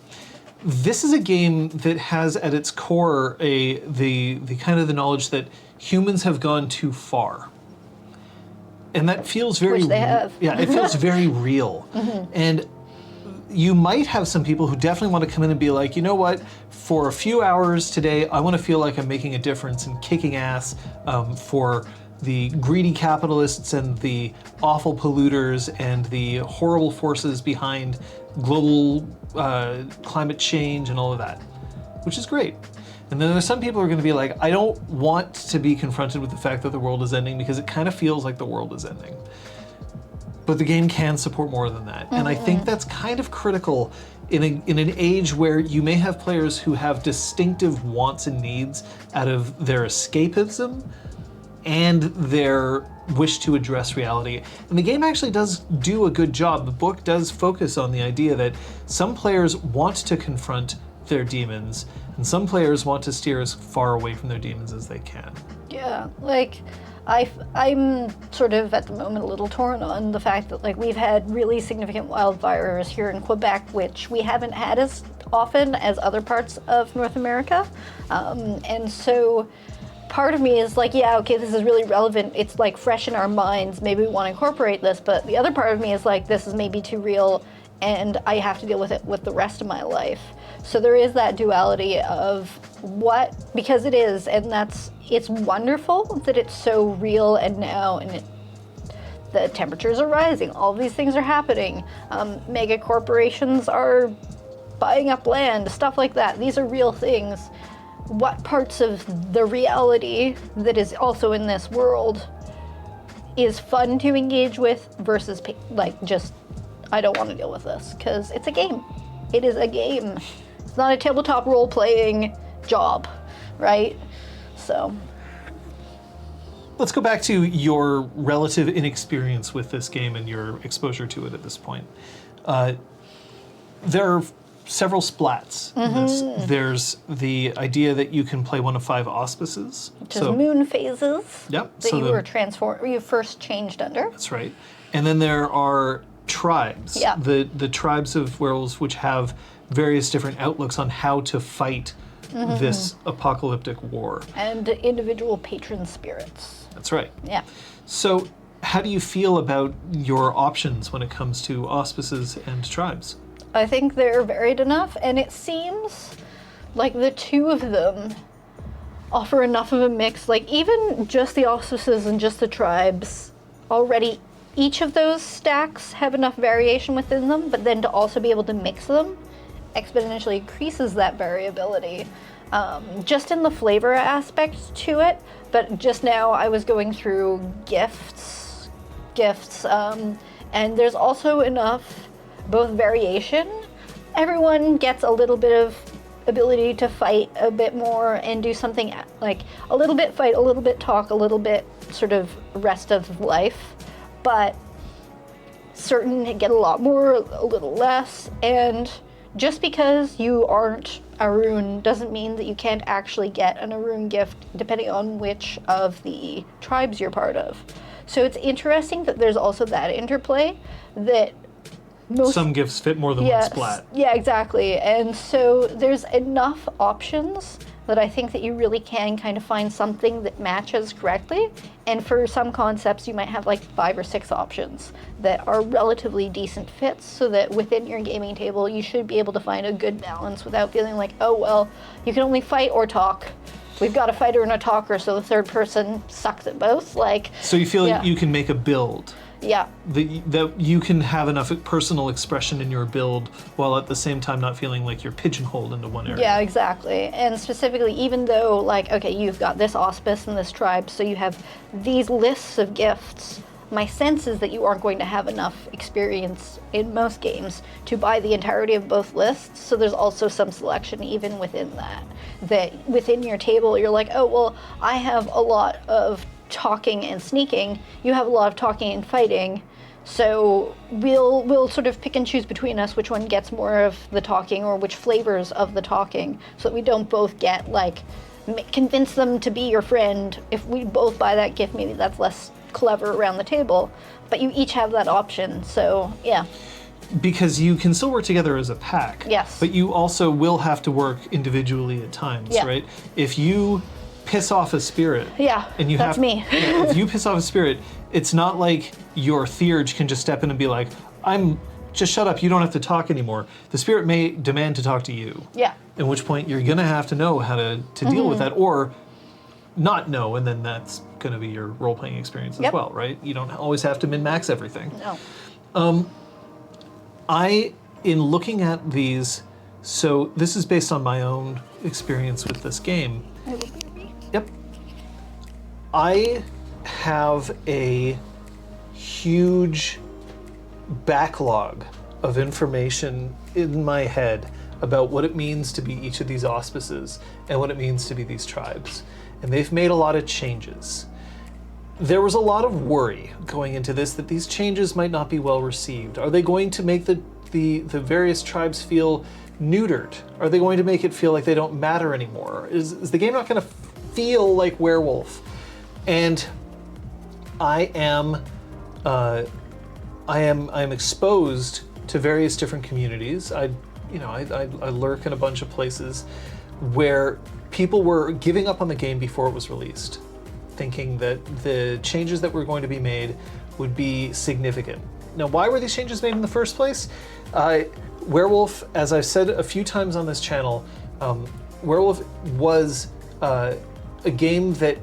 This is a game that has at its core the kind of the knowledge that humans have gone too far. And that feels very... Which they have. Yeah, it feels very real. And you might have some people who definitely want to come in and be like, you know what, for a few hours today, I want to feel like I'm making a difference and kicking ass for the greedy capitalists and the awful polluters and the horrible forces behind global climate change and all of that, which is great. And then there's some people who are going to be like, I don't want to be confronted with the fact that the world is ending because it kind of feels like the world is ending. But the game can support more than that. And I think that's kind of critical in an age where you may have players who have distinctive wants and needs out of their escapism and their wish to address reality. And the game actually does do a good job. The book does focus on the idea that some players want to confront their demons, and some players want to steer as far away from their demons as they can. Yeah, like I'm sort of at the moment a little torn on the fact that like we've had really significant wildfires here in Quebec, which we haven't had as often as other parts of North America, and so part of me is like, yeah, okay, this is really relevant. It's like fresh in our minds. Maybe we want to incorporate this, but the other part of me is like, this is maybe too real, and I have to deal with it with the rest of my life. So there is that duality of what, because it is, and it's wonderful that it's so real and now, and the temperatures are rising, all these things are happening. Mega corporations are buying up land, stuff like that. These are real things. What parts of the reality that is also in this world is fun to engage with versus like just, I don't want to deal with this, because it's a game. It is a game. It's not a tabletop role-playing job, right? So let's go back to your relative inexperience with this game and your exposure to it at this point. There are several splats in this. There's the idea that you can play one of 5 auspices. Which is moon phases. Yep. That you first changed under. That's right. And then there are tribes. Yeah. The tribes of werewolves which have various different outlooks on how to fight this apocalyptic war. And individual patron spirits. That's right. Yeah. So how do you feel about your options when it comes to auspices and tribes? I think they're varied enough, and it seems like the two of them offer enough of a mix. Like even just the auspices and just the tribes, already each of those stacks have enough variation within them, but then to also be able to mix them exponentially increases that variability. Just in the flavor aspect to it, but just now I was going through gifts, and there's also enough both variation. Everyone gets a little bit of ability to fight a bit more and do something like a little bit fight, a little bit talk, a little bit sort of rest of life, but certain get a lot more, a little less, and just because you aren't a rune doesn't mean that you can't actually get an rune gift depending on which of the tribes you're part of. So it's interesting that there's also that interplay that some gifts fit more than one splat. Yeah, exactly. And so there's enough options that I think that you really can kind of find something that matches correctly. And for some concepts, you might have like 5 or 6 options that are relatively decent fits, so that within your gaming table, you should be able to find a good balance without feeling like, oh, well, you can only fight or talk. We've got a fighter and a talker, so the third person sucks at both. Like, so you feel like you can make a build. Yeah. That you can have enough personal expression in your build while at the same time not feeling like you're pigeonholed into one area. Yeah, exactly. And specifically, even though, like, okay, you've got this auspice and this tribe, so you have these lists of gifts, my sense is that you aren't going to have enough experience in most games to buy the entirety of both lists, so there's also some selection even within that. That within your table, you're like, oh, well, I have a lot of talking and sneaking, you have a lot of talking and fighting, so we'll sort of pick and choose between us which one gets more of the talking or which flavors of the talking, so that we don't both get like convince them to be your friend. If we both buy that gift, maybe that's less clever around the table, but you each have that option. So yeah, because you can still work together as a pack. Yes, but you also will have to work individually at times. Right? If you piss off a spirit. Yeah, and you that's me. If you piss off a spirit, it's not like your theurge can just step in and be like, just shut up, you don't have to talk anymore. The spirit may demand to talk to you. Yeah. At which point you're gonna have to know how to deal with that, or not know, and then that's gonna be your role-playing experience as well, right? You don't always have to min-max everything. No. In looking at these, so this is based on my own experience with this game. Yep. I have a huge backlog of information in my head about what it means to be each of these auspices and what it means to be these tribes. And they've made a lot of changes. There was a lot of worry going into this that these changes might not be well received. Are they going to make the various tribes feel neutered? Are they going to make it feel like they don't matter anymore? Is the game not going to feel like Werewolf? And I am exposed to various different communities. I lurk in a bunch of places where people were giving up on the game before it was released, thinking that the changes that were going to be made would be significant. Now, why were these changes made in the first place? Werewolf, as I've said a few times on this channel, Werewolf was a game that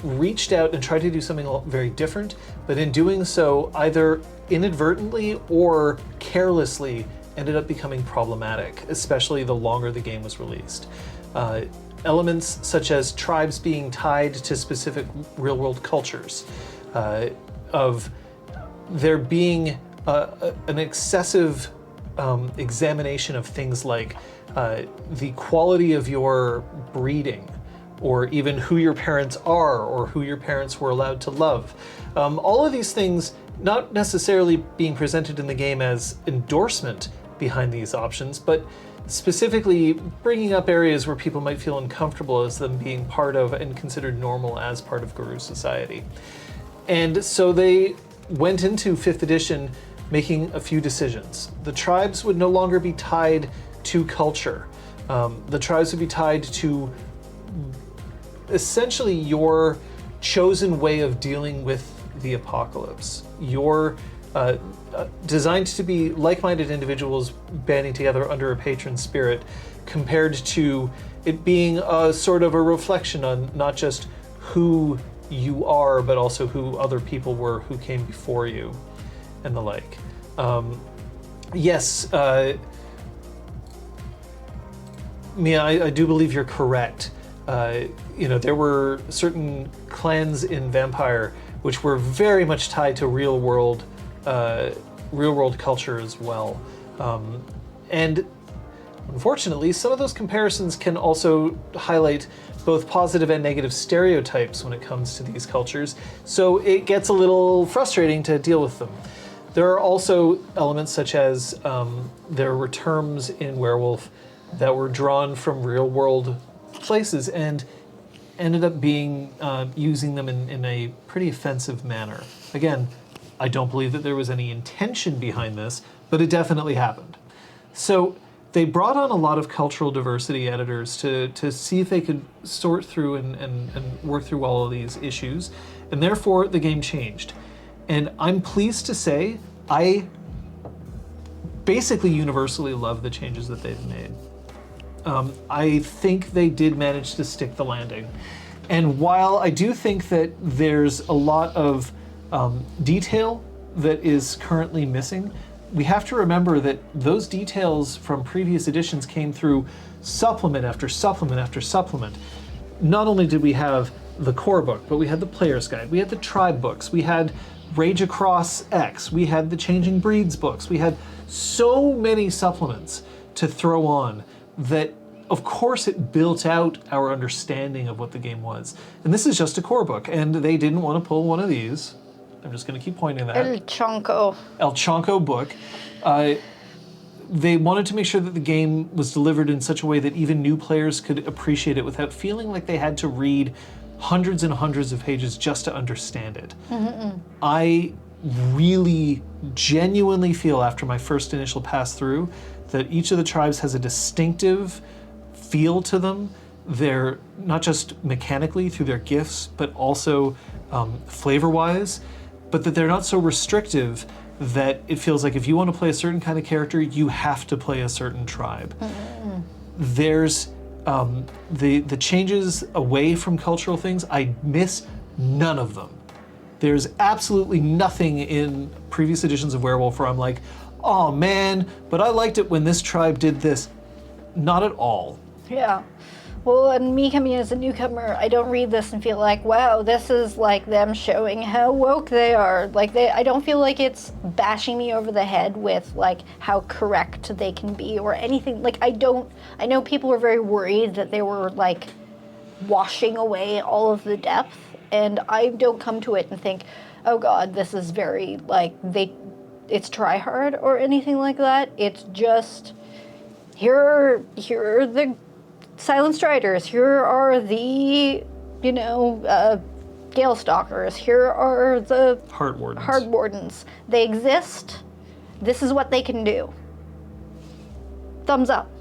reached out and tried to do something very different, but in doing so, either inadvertently or carelessly ended up becoming problematic, especially the longer the game was released. Elements such as tribes being tied to specific real-world cultures, of there being an excessive examination of things like the quality of your breeding, or even who your parents are, or who your parents were allowed to love. All of these things not necessarily being presented in the game as endorsement behind these options, but specifically bringing up areas where people might feel uncomfortable as them being part of and considered normal as part of Guru society. And so they went into 5th edition making a few decisions. The tribes would no longer be tied to culture. The tribes would be tied to essentially your chosen way of dealing with the apocalypse. Your designed to be like-minded individuals banding together under a patron spirit, compared to it being a sort of a reflection on not just who you are, but also who other people were who came before you, and the like. Yes, Mia, I do believe you're correct. There were certain clans in Vampire which were very much tied to real world culture as well. And unfortunately, some of those comparisons can also highlight both positive and negative stereotypes when it comes to these cultures, so it gets a little frustrating to deal with them. There are also elements such as there were terms in Werewolf that were drawn from real world places and ended up being using them in a pretty offensive manner. Again, I don't believe that there was any intention behind this, but it definitely happened. So they brought on a lot of cultural diversity editors to see if they could sort through and work through all of these issues, and therefore the game changed. And I'm pleased to say I basically universally love the changes that they've made. I think they did manage to stick the landing. And while I do think that there's a lot of detail that is currently missing, we have to remember that those details from previous editions came through supplement after supplement after supplement. Not only did we have the core book, but we had the player's guide, we had the tribe books, we had Rage Across X, we had the Changing Breeds books, we had so many supplements to throw on that of course it built out our understanding of what the game was. And this is just a core book, and they didn't want to pull one of these. I'm just going to keep pointing that. El Chonko book. They wanted to make sure that the game was delivered in such a way that even new players could appreciate it without feeling like they had to read hundreds and hundreds of pages just to understand it. Mm-mm. I really genuinely feel after my first initial pass through that each of the tribes has a distinctive feel to them. They're not just mechanically through their gifts, but also flavor-wise, but that they're not so restrictive that it feels like if you want to play a certain kind of character, you have to play a certain tribe. Mm-hmm. There's the changes away from cultural things, I miss none of them. There's absolutely nothing in previous editions of Werewolf where I'm like, oh man, but I liked it when this tribe did this. Not at all. Yeah. Well, and me coming in as a newcomer, I don't read this and feel like, wow, this is like them showing how woke they are. Like I don't feel like it's bashing me over the head with like how correct they can be or anything. Like I know people were very worried that they were like washing away all of the depth, and I don't come to it and think, oh God, this is very like it's try hard or anything like that. It's just here are the Silent Striders, here are the, Gale Stalkers, here are the Heart Wardens. Heart Wardens. They exist. This is what they can do. Thumbs up.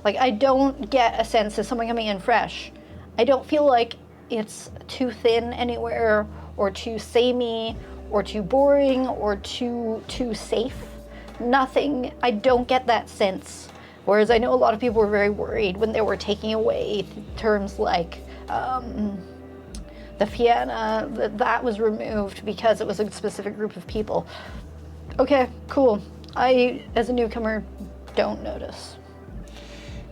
Like, I don't get a sense of someone coming in fresh. I don't feel like it's too thin anywhere, or too samey, or too boring, or too safe. Nothing. I don't get that sense. Whereas I know a lot of people were very worried when they were taking away terms like the Fianna, that was removed because it was a specific group of people. Okay, cool. I, as a newcomer, don't notice.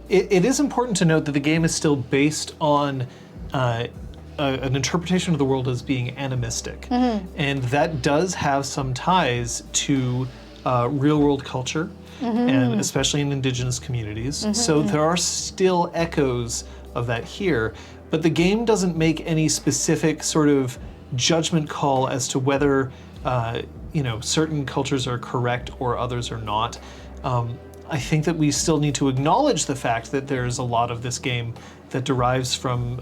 It is important to note that the game is still based on an interpretation of the world as being animistic. And that does have some ties to real-world culture. And especially in indigenous communities. So there are still echoes of that here, but the game doesn't make any specific sort of judgment call as to whether certain cultures are correct or others are not. I think that we still need to acknowledge the fact that there's a lot of this game that derives from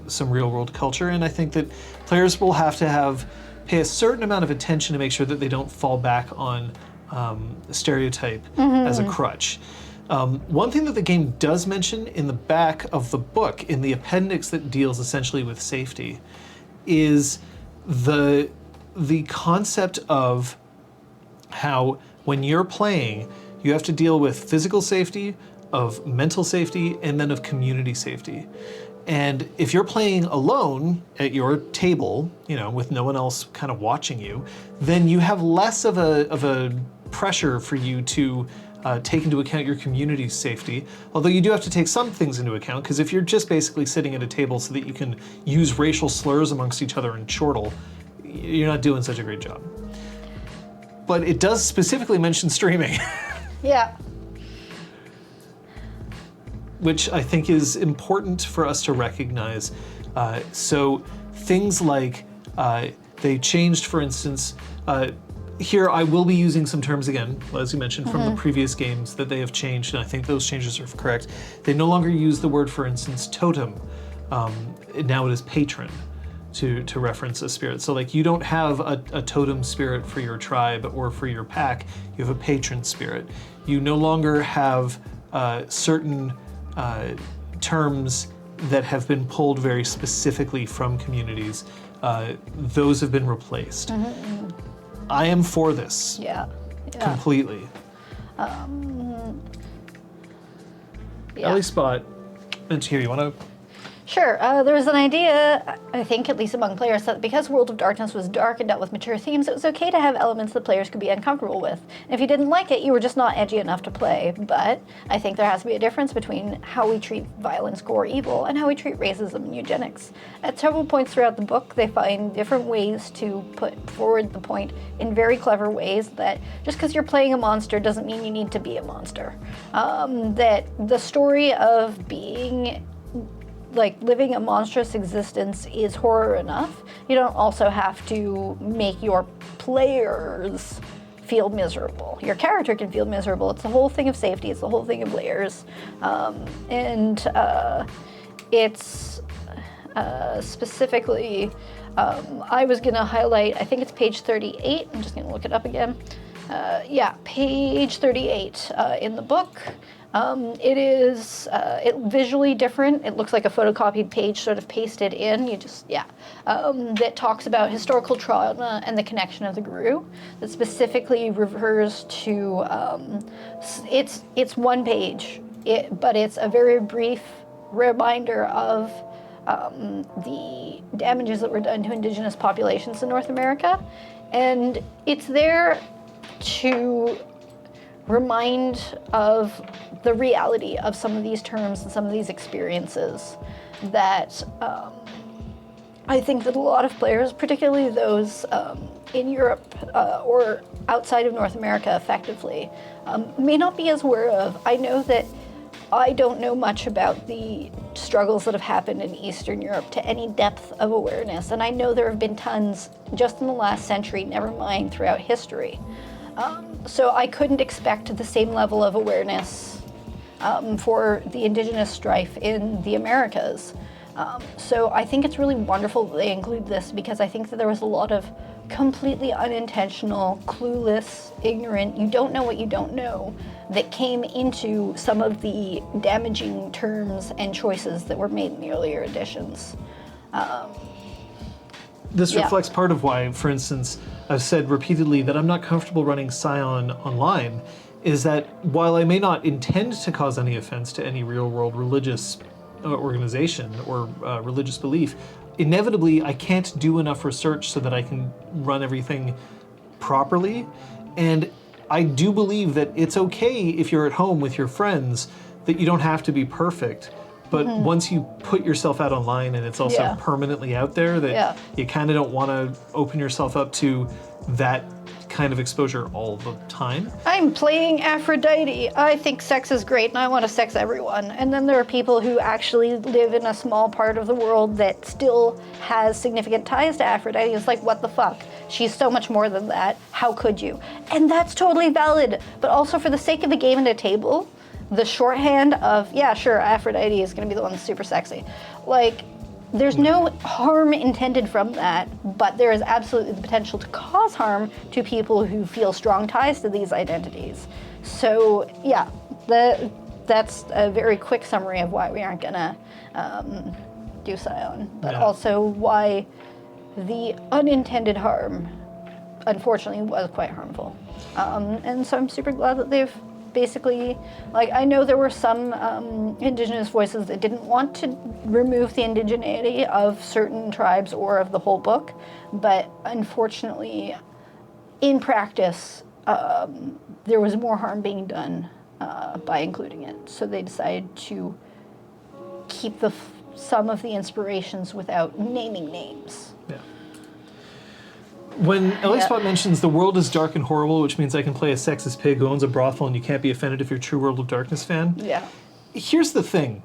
some real-world culture, and I think that players will have to pay a certain amount of attention to make sure that they don't fall back on stereotype as a crutch. One thing that the game does mention in the back of the book, in the appendix that deals essentially with safety, is the concept of how when you're playing, you have to deal with physical safety, of mental safety, and then of community safety. And if you're playing alone at your table, with no one else kind of watching you, then you have less of a pressure for you to take into account your community's safety. Although you do have to take some things into account, because if you're just basically sitting at a table so that you can use racial slurs amongst each other and chortle, you're not doing such a great job. But it does specifically mention streaming. Yeah. Which I think is important for us to recognize. So things like they changed, for instance, here I will be using some terms again, as you mentioned, from the previous games that they have changed, and I think those changes are correct. They no longer use the word, for instance, totem. Now it is patron to reference a spirit. So like you don't have a totem spirit for your tribe or for your pack, you have a patron spirit. You no longer have certain terms that have been pulled very specifically from communities. Those have been replaced. I am for this. Yeah. Completely. Ellie Spot, and here, you want to? Sure. There was an idea, I think, at least among players, that because World of Darkness was dark and dealt with mature themes, it was okay to have elements that players could be uncomfortable with. And if you didn't like it, you were just not edgy enough to play. But I think there has to be a difference between how we treat violence, gore, evil, and how we treat racism and eugenics. At several points throughout the book, they find different ways to put forward the point in very clever ways that just because you're playing a monster doesn't mean you need to be a monster. That the story of being living a monstrous existence is horror enough. You don't also have to make your players feel miserable. Your character can feel miserable. It's the whole thing of safety. It's the whole thing of layers. It's specifically, I was going to highlight, I think it's page 38. I'm just going to look it up again. Page 38 in the book. It is visually different. It looks like a photocopied page sort of pasted in. That talks about historical trauma and the connection of the Gru. That specifically refers to, it's one page, but it's a very brief reminder of the damages that were done to indigenous populations in North America. And it's there to remind of the reality of some of these terms and some of these experiences that I think that a lot of players, particularly those in Europe or outside of North America effectively, may not be as aware of. I know that I don't know much about the struggles that have happened in Eastern Europe to any depth of awareness, and I know there have been tons just in the last century, never mind throughout history. So I couldn't expect the same level of awareness for the indigenous strife in the Americas. So I think it's really wonderful that they include this, because I think that there was a lot of completely unintentional, clueless, ignorant, you don't know what you don't know, that came into some of the damaging terms and choices that were made in the earlier editions. This reflects part of why, for instance, I've said repeatedly that I'm not comfortable running Scion online, is that while I may not intend to cause any offense to any real-world religious organization or religious belief, inevitably I can't do enough research so that I can run everything properly. And I do believe that it's okay if you're at home with your friends, that you don't have to be perfect. But once you put yourself out online and it's also permanently out there, that you kind of don't want to open yourself up to that kind of exposure all the time. I'm playing Aphrodite. I think sex is great and I want to sex everyone. And then there are people who actually live in a small part of the world that still has significant ties to Aphrodite. It's like, what the fuck? She's so much more than that. How could you? And that's totally valid. But also, for the sake of a game and a table, the shorthand of, yeah, sure, Aphrodite is going to be the one that's super sexy. Like, there's no harm intended from that, but there is absolutely the potential to cause harm to people who feel strong ties to these identities. So, yeah, that's a very quick summary of why we aren't going to do Scion, but also why the unintended harm, unfortunately, was quite harmful. And so I'm super glad that they've basically, like, I know there were some indigenous voices that didn't want to remove the indigeneity of certain tribes or of the whole book, but unfortunately, in practice, there was more harm being done by including it. So they decided to keep some of the inspirations without naming names. Yeah. When Ellispot mentions the world is dark and horrible, which means I can play a sexist pig who owns a brothel and you can't be offended if you're a true World of Darkness fan. Yeah. Here's the thing.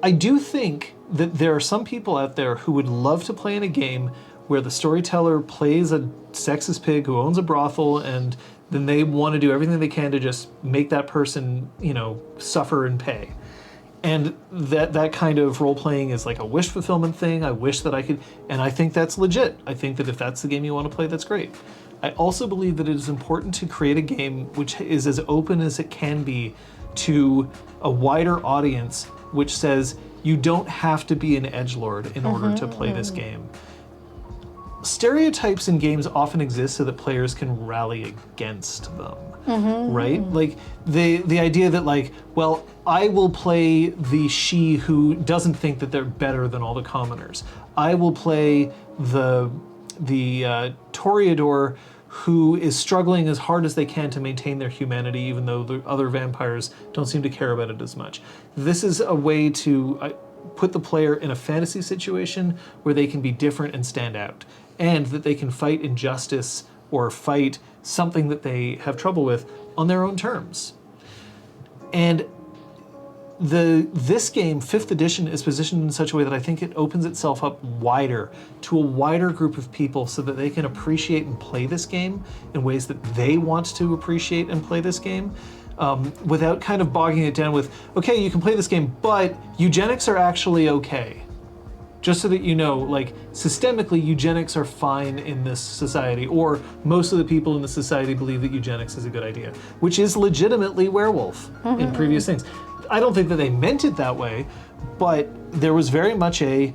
I do think that there are some people out there who would love to play in a game where the storyteller plays a sexist pig who owns a brothel, and then they want to do everything they can to just make that person, you know, suffer and pay. And that kind of role-playing is like a wish fulfillment thing. I wish that I could, and I think that's legit. I think that if that's the game you want to play, that's great. I also believe that it is important to create a game which is as open as it can be to a wider audience, which says you don't have to be an edgelord in order to play this game. Stereotypes in games often exist so that players can rally against them. Right? Like the idea that, like, well, I will play the she who doesn't think that they're better than all the commoners. I will play the Toreador who is struggling as hard as they can to maintain their humanity, even though the other vampires don't seem to care about it as much. This is a way to put the player in a fantasy situation where they can be different and stand out, and that they can fight injustice or fight something that they have trouble with on their own terms. And this game, 5th edition, is positioned in such a way that I think it opens itself up wider to a wider group of people so that they can appreciate and play this game in ways that they want to appreciate and play this game, without kind of bogging it down with, okay, you can play this game, but eugenics are actually okay. Just so that you know, like, systemically, eugenics are fine in this society, or most of the people in the society believe that eugenics is a good idea, which is legitimately Werewolf in previous things. I don't think that they meant it that way, but there was very much an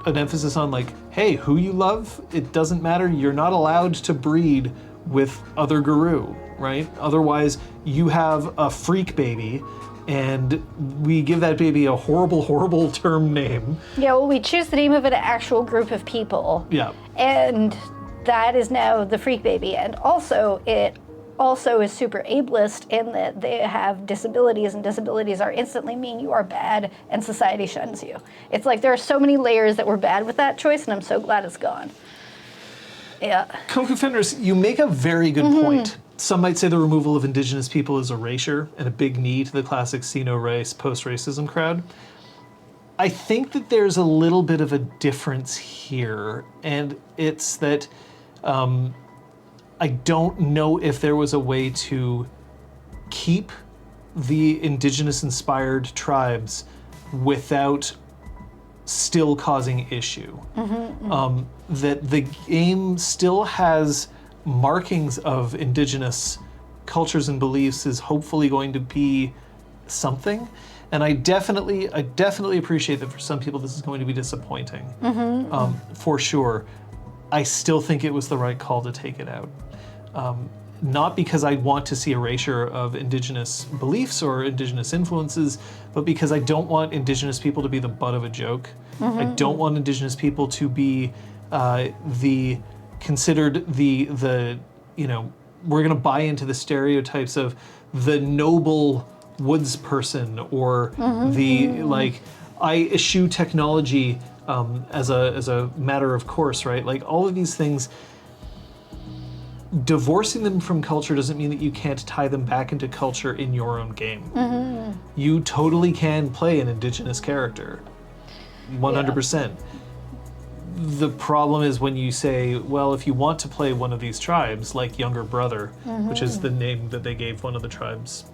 emphasis on, like, hey, who you love, it doesn't matter, you're not allowed to breed with other guru, right? Otherwise, you have a freak baby, and we give that baby a horrible, horrible term name. Yeah, well, we choose the name of an actual group of people. Yeah. And that is now the freak baby. And also, it also is super ableist in that they have disabilities, and disabilities are instantly mean you are bad and society shuns you. It's like there are so many layers that were bad with that choice, and I'm so glad it's gone. Yeah. Kung Fu Fenders, you make a very good point. Some might say the removal of indigenous people is erasure and a big knee to the classic see-no-race, post-racism crowd. I think that there's a little bit of a difference here, and it's that I don't know if there was a way to keep the indigenous-inspired tribes without still causing issue. That the game still has markings of indigenous cultures and beliefs is hopefully going to be something. And I definitely appreciate that for some people this is going to be disappointing, for sure. I still think it was the right call to take it out. Not because I want to see erasure of indigenous beliefs or indigenous influences, but because I don't want indigenous people to be the butt of a joke. I don't want indigenous people to be considered the we're going to buy into the stereotypes of the noble woods person or I eschew technology as a matter of course, right? Like all of these things, divorcing them from culture doesn't mean that you can't tie them back into culture in your own game. You totally can play an indigenous character, 100%. The problem is when you say, well, if you want to play one of these tribes, like Younger Brother, which is the name that they gave one of the tribes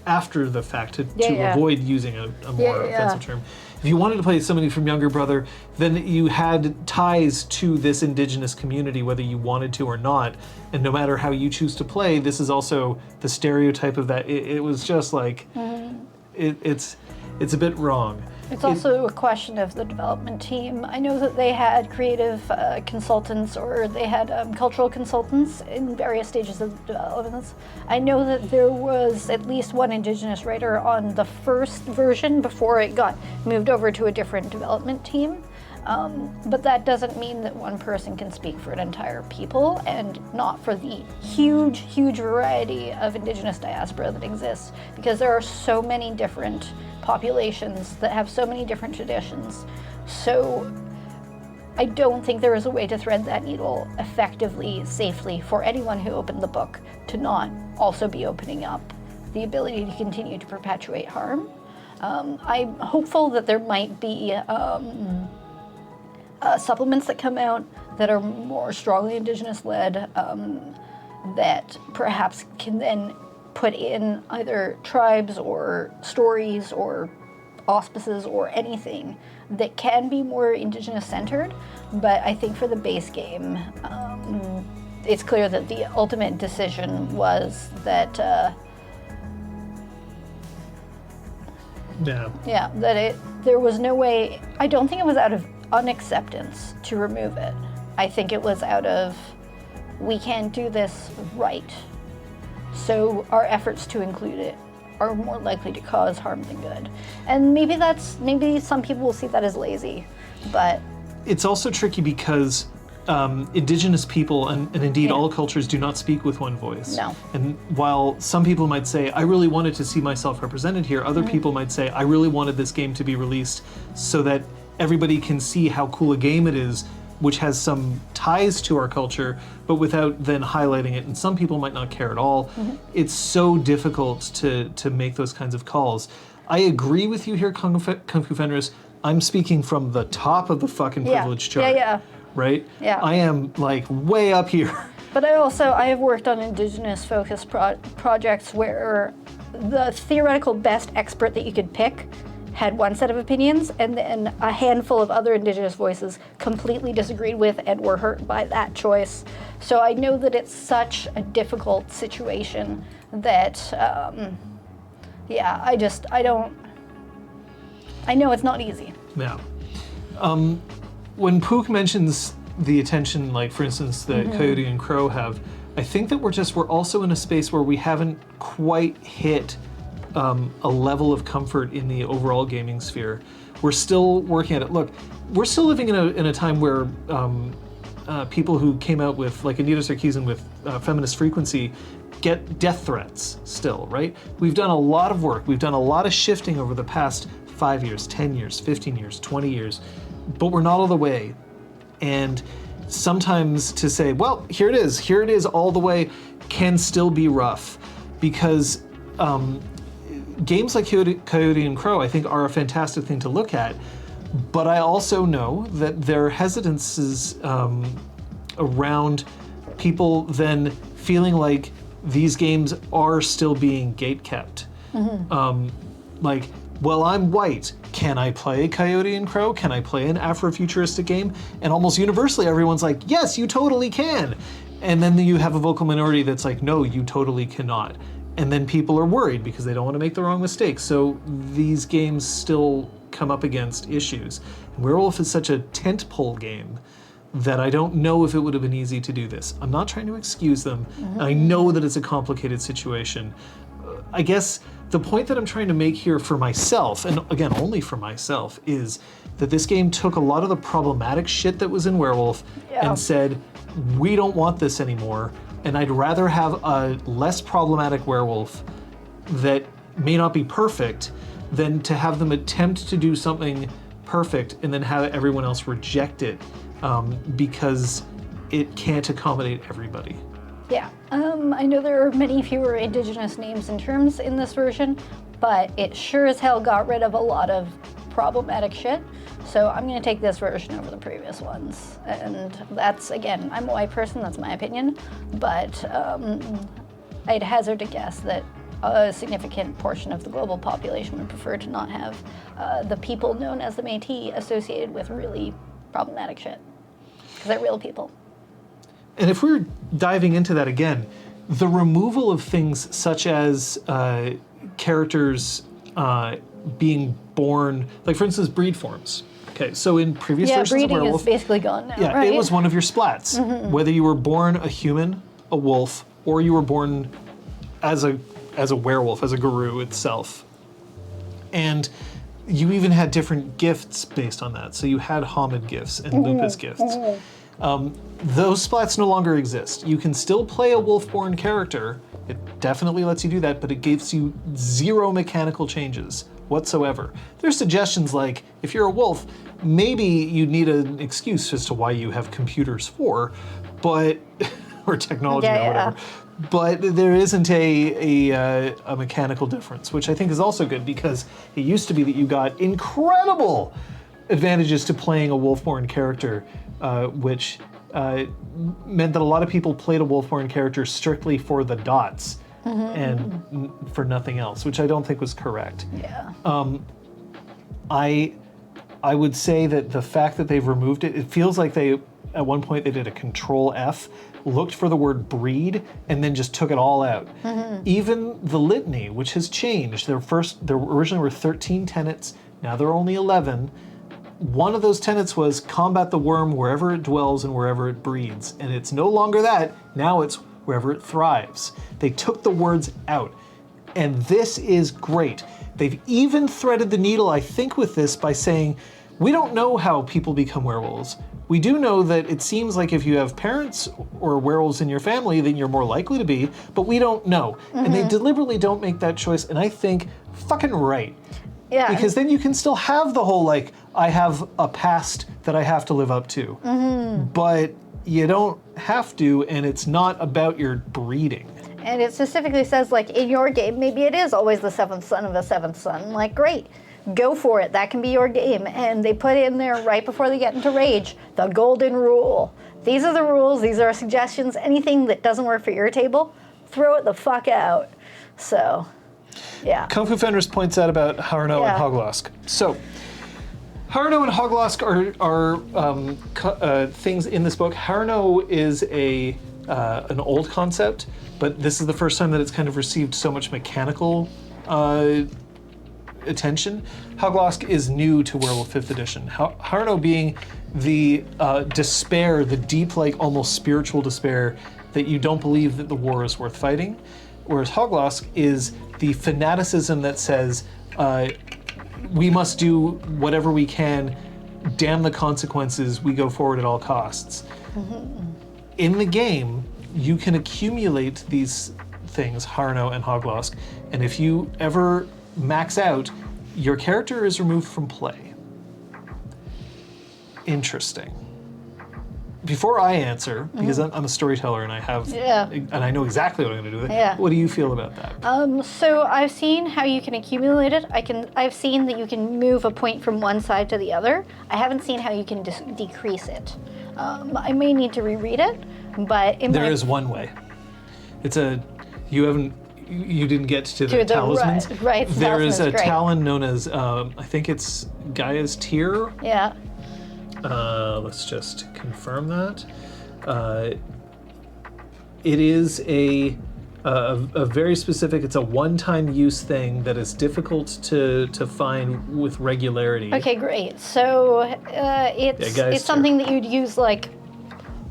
after the fact to avoid using a more offensive term. If you wanted to play somebody from Younger Brother, then you had ties to this indigenous community, whether you wanted to or not. And no matter how you choose to play, this is also the stereotype of that. It was just like, it's a bit wrong. It's also a question of the development team. I know that they had creative consultants, or they had cultural consultants in various stages of development. I know that there was at least one Indigenous writer on the first version before it got moved over to a different development team. But that doesn't mean that one person can speak for an entire people, and not for the huge, huge variety of Indigenous diaspora that exists, because there are so many different populations that have so many different traditions. So I don't think there is a way to thread that needle effectively, safely, for anyone who opened the book to not also be opening up the ability to continue to perpetuate harm. I'm hopeful that there might be supplements that come out that are more strongly Indigenous-led, that perhaps can then put in either tribes or stories or auspices or anything that can be more Indigenous-centered. But I think for the base game, it's clear that the ultimate decision was that there was no way. I don't think it was out of unacceptance to remove it. I think it was out of, we can't do this right, so our efforts to include it are more likely to cause harm than good. And maybe some people will see that as lazy, but it's also tricky because Indigenous people and indeed all cultures do not speak with one voice. No. And while some people might say, I really wanted to see myself represented here, other people might say, I really wanted this game to be released so that everybody can see how cool a game it is, which has some ties to our culture, but without then highlighting it. And some people might not care at all. It's so difficult to make those kinds of calls. I agree with you here, Kung Fu Fenris. I'm speaking from the top of the fucking privilege chart. Right? Yeah. I am like way up here. But I have worked on Indigenous-focused projects where the theoretical best expert that you could pick had one set of opinions, and then a handful of other Indigenous voices completely disagreed with and were hurt by that choice. So I know that it's such a difficult situation that, I know it's not easy. Yeah. When Pook mentions the attention, like for instance, that Coyote and Crow have, I think that we're also in a space where we haven't quite hit a level of comfort in the overall gaming sphere. We're still working at it. Look, we're still living in a time where people who came out with, like Anita Sarkeesian with Feminist Frequency, get death threats still, right? We've done a lot of work. We've done a lot of shifting over the past 5 years, 10 years, 15 years, 20 years, but we're not all the way. And sometimes to say, well, here it is all the way, can still be rough, because games like Coyote and Crow, I think, are a fantastic thing to look at, but I also know that there are hesitances around people then feeling like these games are still being gatekept. Like, well, I'm white. Can I play Coyote and Crow? Can I play an Afrofuturistic game? And almost universally, everyone's like, yes, you totally can. And then you have a vocal minority that's like, no, you totally cannot. And then people are worried because they don't want to make the wrong mistake. So these games still come up against issues. Werewolf is such a tentpole game that I don't know if it would have been easy to do this. I'm not trying to excuse them. I know that it's a complicated situation. I guess the point that I'm trying to make here for myself, and again, only for myself, is that this game took a lot of the problematic shit that was in Werewolf and said, we don't want this anymore, and I'd rather have a less problematic Werewolf that may not be perfect than to have them attempt to do something perfect and then have everyone else reject it because it can't accommodate everybody. Yeah, I know there are many fewer Indigenous names and terms in this version, but it sure as hell got rid of a lot of problematic shit. So I'm going to take this version over the previous ones. And that's, again, I'm a white person, that's my opinion, but I'd hazard to guess that a significant portion of the global population would prefer to not have the people known as the Métis associated with really problematic shit, because they're real people. And if we're diving into that again, the removal of things such as characters being born, like for instance, breed forms. Okay, so in previous versions of breeding Werewolf, is basically gone now, right? It was one of your splats. Whether you were born a human, a wolf, or you were born as a werewolf, as a guru itself. And you even had different gifts based on that. So you had Homid gifts and Lupus gifts. Those splats no longer exist. You can still play a wolf-born character. It definitely lets you do that, but it gives you zero mechanical changes whatsoever. There's suggestions like, if you're a wolf, maybe you need an excuse as to why you have computers for, but or technology or whatever. But there isn't a mechanical difference, which I think is also good, because it used to be that you got incredible advantages to playing a wolf-born character, which meant that a lot of people played a wolf-born character strictly for the dots and for nothing else, which I don't think was correct. Yeah. I would say that the fact that they've removed it, it feels like they, at one point they did a Control F, looked for the word breed, and then just took it all out. Even the litany, which has changed, there originally were 13 tenets, now there are only 11. One of those tenets was combat the worm wherever it dwells and wherever it breeds. And it's no longer that, now it's wherever it thrives. They took the words out. And this is great. They've even threaded the needle, I think, with this by saying, we don't know how people become werewolves. We do know that it seems like if you have parents or werewolves in your family, then you're more likely to be, but we don't know. And they deliberately don't make that choice, and I think fucking right. Yeah. Because then you can still have the whole, like, I have a past that I have to live up to. But you don't have to, and it's not about your breeding. And it specifically says, like, in your game, maybe it is always the seventh son of a seventh son. Like, great, go for it. That can be your game. And they put in there right before they get into Rage, the golden rule. These are the rules. These are our suggestions. Anything that doesn't work for your table, throw it the fuck out. So, yeah. Kung Fu Fenders points out about Harno and Hoglosk. So, Harno and Hoglosk are things in this book. Harno is an old concept, but this is the first time that it's kind of received so much mechanical attention. Hoglosk is new to Werewolf 5th edition. Harno being the despair, the deep, like almost spiritual despair that you don't believe that the war is worth fighting, whereas Hoglosk is the fanaticism that says we must do whatever we can, damn the consequences, we go forward at all costs. In the game, you can accumulate these things, Harno and Hoglosk, and if you ever max out, your character is removed from play. Interesting. Before I answer, because I'm a storyteller and I have, and I know exactly what I'm going to do with it. Yeah. What do you feel about that? So I've seen how you can accumulate it. I've seen that you can move a point from one side to the other. I haven't seen how you can decrease it. I may need to reread it, but There is one way. It's you didn't get to the talismans. Right. There is a great. talon known as, I think it's Gaia's Tear. Yeah. Let's just confirm that. It is a very specific, it's a one-time use thing that is difficult to find with regularity. Okay, great. So it's something that you'd use like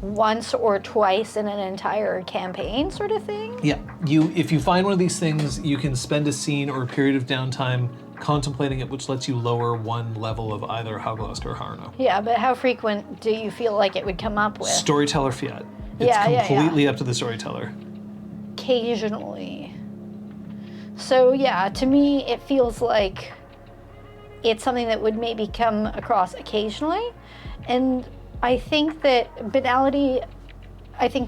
once or twice in an entire campaign sort of thing? Yeah. If you find one of these things, you can spend a scene or a period of downtime contemplating it, which lets you lower one level of either Hoglosk or Harno. Yeah, but how frequent do you feel like it would come up with? Storyteller fiat. It's completely up to the storyteller. Occasionally. So yeah, to me it feels like it's something that would maybe come across occasionally, and I think that banality,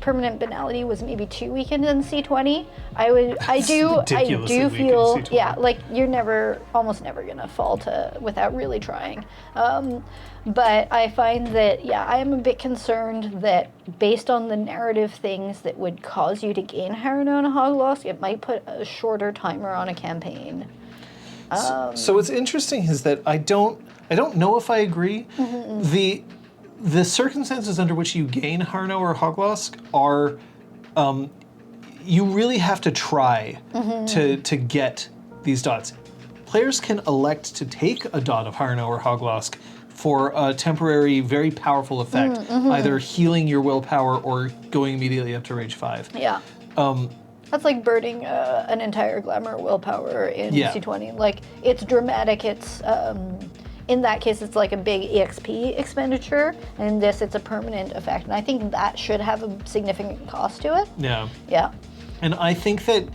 permanent banality was maybe 2 weekends in C20. I do feel, yeah, like you're almost never gonna fall to without really trying. But I find that, yeah, I am a bit concerned that based on the narrative things that would cause you to gain Harno and Hoglosk, it might put a shorter timer on a campaign. So what's interesting is that I don't know if I agree. The circumstances under which you gain Harno or Hoglosk are, you really have to try to get these dots. Players can elect to take a dot of Harno or Hoglosk for a temporary, very powerful effect, either healing your willpower or going immediately up to Rage 5. Yeah. That's like burning an entire glamour willpower in C20. Like, it's dramatic, it's... in that case, it's like a big EXP expenditure, and in this, it's a permanent effect. And I think that should have a significant cost to it. Yeah. Yeah. And I think that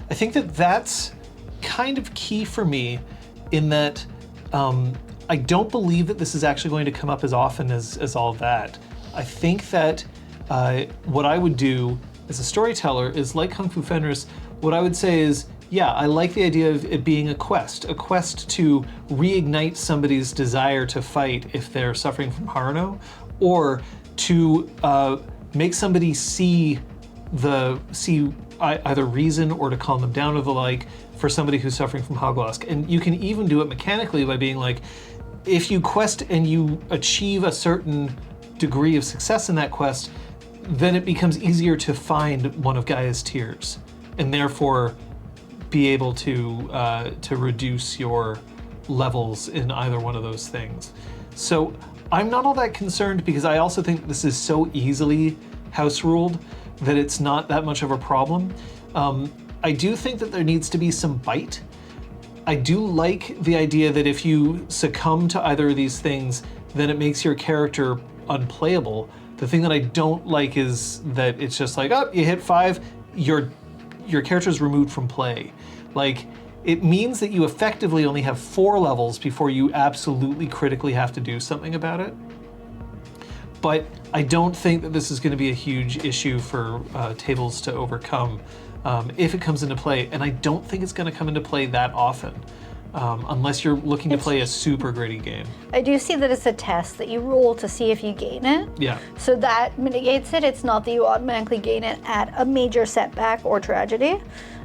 that's kind of key for me, in that I don't believe that this is actually going to come up as often as all that. I think that what I would do as a storyteller is, like Kung Fu Fenris, what I would say is, yeah, I like the idea of it being a quest to reignite somebody's desire to fight if they're suffering from Harno, or to make somebody see either reason or to calm them down or the like for somebody who's suffering from Hoglosk. And you can even do it mechanically by being like, if you quest and you achieve a certain degree of success in that quest, then it becomes easier to find one of Gaia's Tears, and therefore be able to reduce your levels in either one of those things. So I'm not all that concerned, because I also think this is so easily house ruled that it's not that much of a problem. I do think that there needs to be some bite. I do like the idea that if you succumb to either of these things, then it makes your character unplayable. The thing that I don't like is that it's just like, oh, you hit 5, your character is removed from play. Like, it means that you effectively only have 4 levels before you absolutely critically have to do something about it. But I don't think that this is going to be a huge issue for tables to overcome if it comes into play. And I don't think it's going to come into play that often, unless you're looking to play a super gritty game. I do see that it's a test that you roll to see if you gain it. Yeah. So that mitigates it. It's not that you automatically gain it at a major setback or tragedy.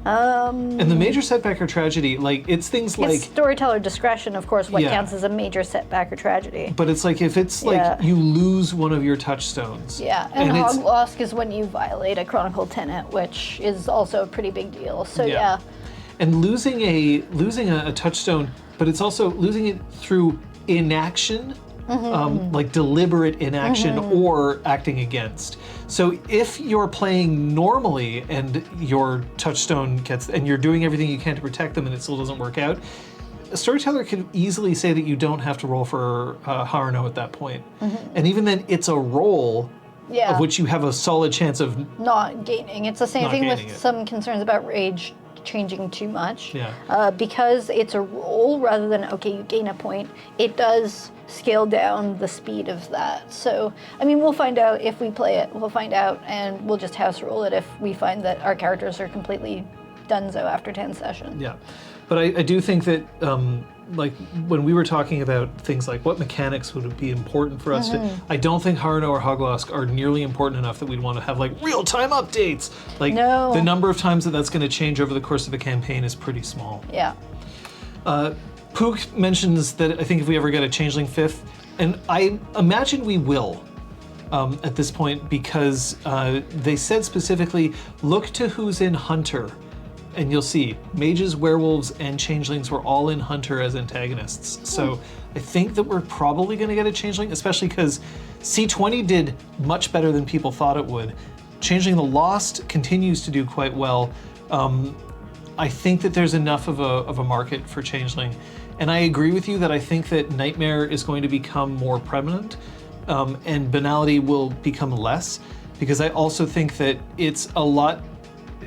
And the major setback or tragedy, like, it's things like... It's storyteller discretion, of course, what counts as a major setback or tragedy. But it's like, if it's like you lose one of your touchstones. Yeah, and Hoglosk is when you violate a chronicle tenet, which is also a pretty big deal. So yeah. And losing a touchstone, but it's also losing it through inaction, like deliberate inaction or acting against. So if you're playing normally and your touchstone gets, and you're doing everything you can to protect them and it still doesn't work out, a storyteller could easily say that you don't have to roll for Harno at that point. And even then, it's a roll Yeah. of which you have a solid chance of Not gaining. It's the same Not thing with gaining it. some concerns about rage changing too much. Yeah. Because it's a roll rather than, okay, you gain a point, it does scale down the speed of that. So, I mean, we'll find out if we play it. We'll find out, and we'll just house roll it if we find that our characters are completely donezo after 10 sessions. Yeah, but I do think that like when we were talking about things like what mechanics would be important for us to, I don't think Harno or Hoglosk are nearly important enough that we'd want to have like real-time updates. Like No. the number of times that that's going to change over the course of a campaign is pretty small. Yeah. Pook mentions that I think if we ever get a Changeling 5th, and I imagine we will at this point, because they said specifically, look to who's in Hunter, and you'll see mages, werewolves, and changelings were all in Hunter as antagonists. So I think that we're probably going to get a Changeling, especially because C20 did much better than people thought it would. Changeling the Lost continues to do quite well. I think that there's enough of a market for Changeling. And I agree with you that I think that Nightmare is going to become more prevalent, and Banality will become less, because I also think that it's a lot,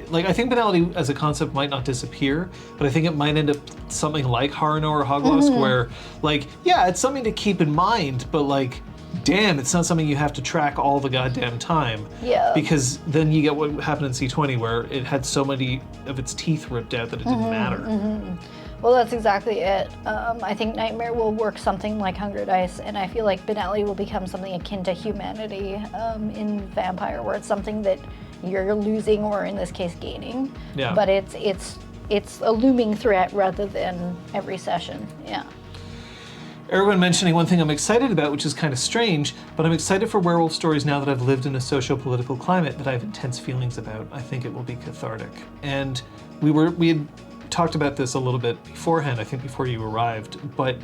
like I think Banality as a concept might not disappear, but I think it might end up something like Harno or Hoglosk, where like, yeah, it's something to keep in mind, but like, damn, it's not something you have to track all the goddamn time. Yeah. Because then you get what happened in C20, where it had so many of its teeth ripped out that it didn't matter. Well, that's exactly it. I think Nightmare will work something like Hunger Dice, and I feel like Banality will become something akin to Humanity in Vampire, where it's something that you're losing, or in this case, gaining. Yeah. But it's a looming threat rather than every session. Yeah. Erwin mentioning one thing I'm excited about, which is kind of strange, but I'm excited for werewolf stories now that I've lived in a socio-political climate that I have intense feelings about. I think it will be cathartic. And we had talked about this a little bit beforehand, I think before you arrived, but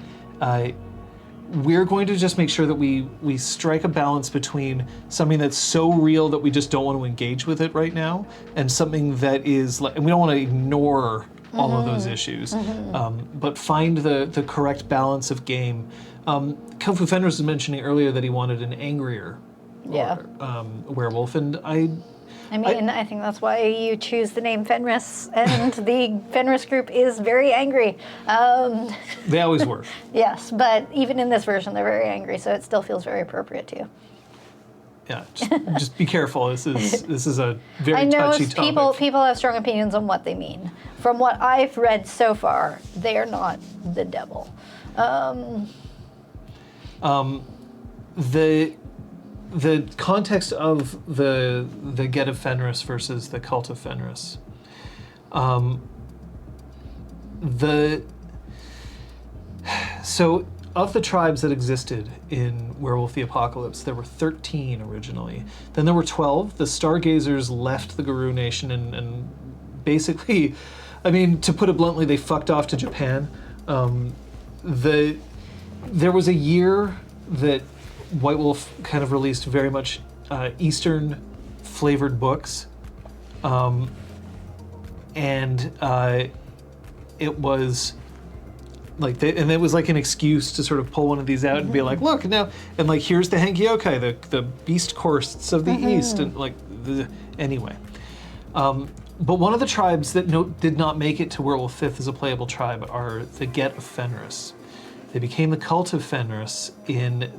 we're going to just make sure that we strike a balance between something that's so real that we just don't want to engage with it right now, and something that is like, and we don't want to ignore all of those issues, but find the correct balance of game. Kung Fu Fenris was mentioning earlier that he wanted an angrier werewolf, and I think that's why you choose the name Fenris, and the Fenris group is very angry. They always were. Yes, but even in this version, they're very angry, so it still feels very appropriate to you. Yeah, just be careful. This is a very I know touchy topic. people have strong opinions on what they mean. From what I've read so far, they are not the devil. The context of the Get of Fenris versus the Cult of Fenris. So of the tribes that existed in Werewolf the Apocalypse, there were 13 originally. Then there were 12. The Stargazers left the Garou Nation and basically, I mean, to put it bluntly, they fucked off to Japan. There was a year that White Wolf kind of released very much Eastern flavored books, and it was like and it was like an excuse to sort of pull one of these out and be like, look now, and like here's the Hankyokai, the beast courses of the East, and like anyway. But one of the tribes that did not make it to Werewolf 5th as a playable tribe are the Get of Fenris. They became the Cult of Fenris in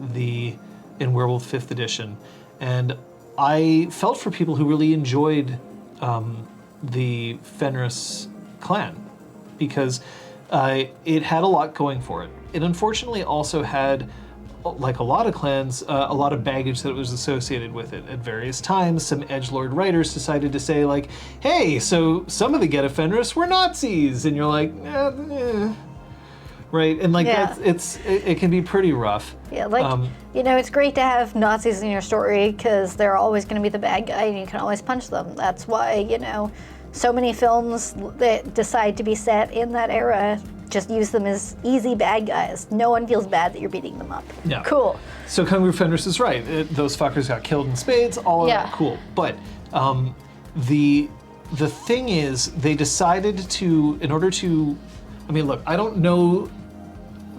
Werewolf 5th edition, and I felt for people who really enjoyed the Fenris clan, because it had a lot going for it. It unfortunately also had, like a lot of clans, a lot of baggage that was associated with it. At various times, some edgelord writers decided to say like, hey, so some of the Get of Fenris were Nazis, and you're like, right, and like it can be pretty rough. Yeah, like it's great to have Nazis in your story because they're always going to be the bad guy, and you can always punch them. That's why so many films that decide to be set in that era just use them as easy bad guys. No one feels bad that you're beating them up. Yeah. Cool. So Kung Fu Fenris is right. Those fuckers got killed in spades. All of that, cool. But the thing is, they decided to, in order to, I mean, look, I don't know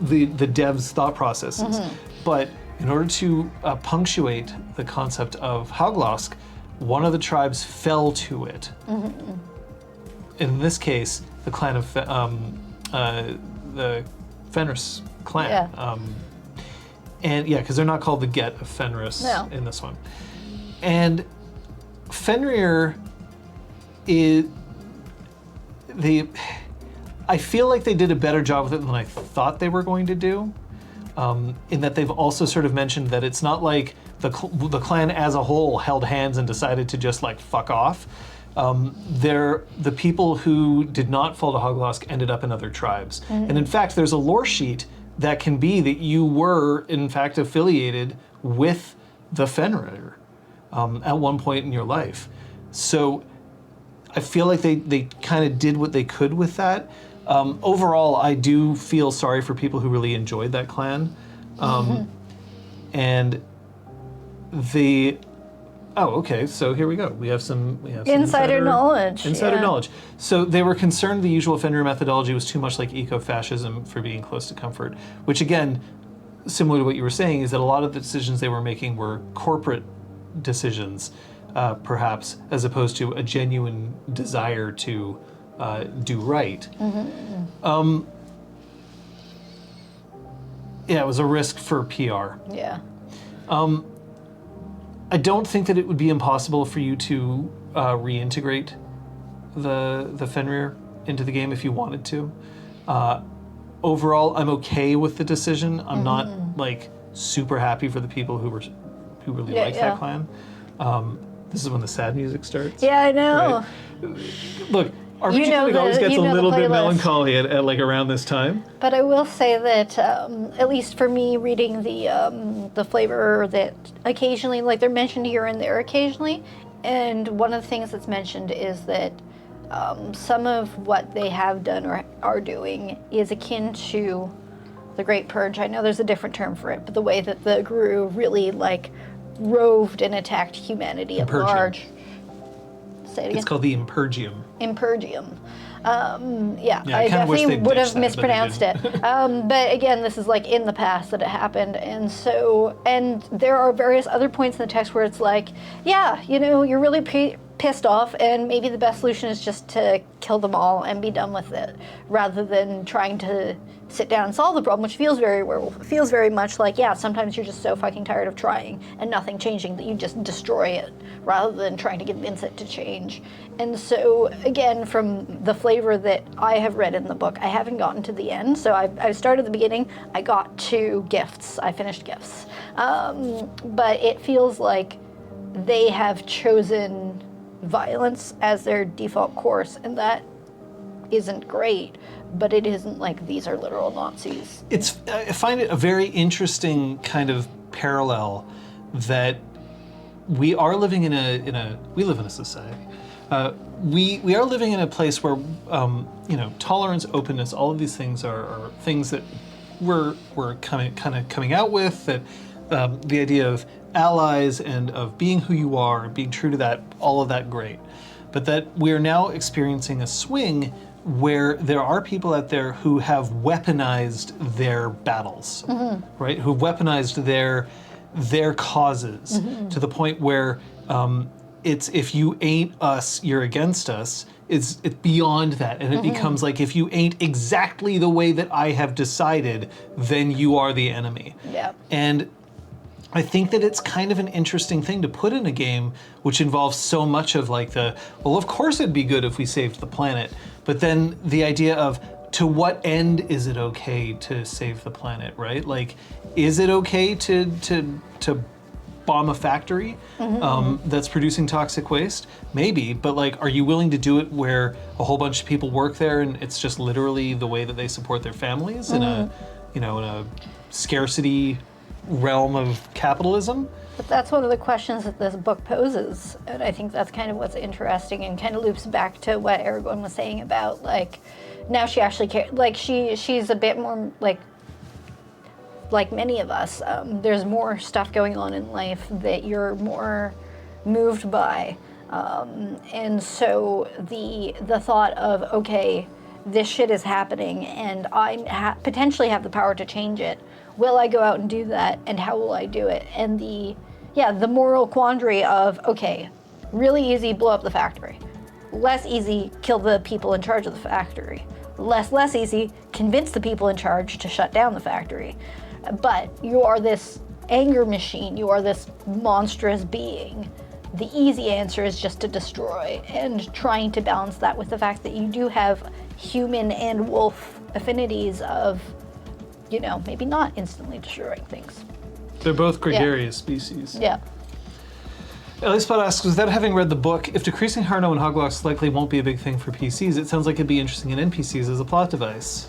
the devs' thought processes, but in order to punctuate the concept of Hauglosk, one of the tribes fell to it. In this case, the clan of the Fenris clan. Yeah. And yeah, because they're not called the Get of Fenris No. in this one. And Fenrir is I feel like they did a better job with it than I thought they were going to do. In that they've also sort of mentioned that it's not like the clan as a whole held hands and decided to just like fuck off. The people who did not fall to Hauglosk ended up in other tribes. And in fact, there's a lore sheet that can be that you were in fact affiliated with the Fenrir at one point in your life. So I feel like they kind of did what they could with that. Overall, I do feel sorry for people who really enjoyed that clan. And okay, so here we go. We have some Insider knowledge. Insider yeah. knowledge. So they were concerned the usual Fenrir methodology was too much like eco-fascism for being close to comfort, which again, similar to what you were saying, is that a lot of the decisions they were making were corporate decisions, perhaps, as opposed to a genuine desire to do right. Yeah, it was a risk for PR. Yeah. I don't think that it would be impossible for you to reintegrate the Fenrir into the game if you wanted to. Overall, I'm okay with the decision. I'm not like super happy for the people who really liked that clan. This is when the sad music starts. Yeah, I know. Right? Look, RPGClinic always gets a little bit melancholy at like around this time. But I will say that, at least for me, reading the flavor that occasionally, like they're mentioned here and there occasionally, and one of the things that's mentioned is that some of what they have done or are doing is akin to the Great Purge. I know there's a different term for it, but the way that the Gru really like roved and attacked humanity at large. Say it again. It's called the Impergium. Impergium. Yeah, I I definitely would have that, mispronounced it. But again, this is like in the past that it happened. And there are various other points in the text where it's like, yeah, you're really pissed off, and maybe the best solution is just to kill them all and be done with it, rather than trying to sit down and solve the problem, which feels very werewolf. It feels very much like, yeah, sometimes you're just so fucking tired of trying and nothing changing that you just destroy it, rather than trying to convince it to change. And so, again, from the flavor that I have read in the book, I haven't gotten to the end. So I started at the beginning, I got to Gifts, I finished Gifts. But it feels like they have chosen violence as their default course, and that isn't great, but it isn't like these are literal Nazis. I find it a very interesting kind of parallel that we are living we live in a society. We are living in a place where tolerance, openness, all of these things are things that we're coming out with. That the idea of allies and of being who you are, being true to that, all of that, great. But that we are now experiencing a swing where there are people out there who have weaponized their battles, right? Who have weaponized their causes to the point where it's if you ain't us, you're against us. It's beyond that, and it becomes like if you ain't exactly the way that I have decided, then you are the enemy. Yeah. And I think that it's kind of an interesting thing to put in a game which involves so much of like well, of course it'd be good if we saved the planet, but then the idea of to what end is it okay to save the planet, right? Like, is it okay to bomb a factory that's producing toxic waste? Maybe, but like, are you willing to do it where a whole bunch of people work there and it's just literally the way that they support their families in a scarcity realm of capitalism? But that's one of the questions that this book poses, and I think that's kind of what's interesting, and kind of loops back to what Aragorn was saying about like now she actually cares. Like she's a bit more like many of us. There's more stuff going on in life that you're more moved by, and so the thought of, okay, this shit is happening and I potentially have the power to change it. Will I go out and do that, and how will I do it? And the moral quandary of, okay, really easy, blow up the factory. Less easy, kill the people in charge of the factory. Less easy, convince the people in charge to shut down the factory. But you are this anger machine, you are this monstrous being. The easy answer is just to destroy, and trying to balance that with the fact that you do have human and wolf affinities of, maybe not instantly destroying things. They're both gregarious species. Yeah. Elliespot asks, without having read the book, if decreasing Harno and Hoglox likely won't be a big thing for PCs, it sounds like it'd be interesting in NPCs as a plot device.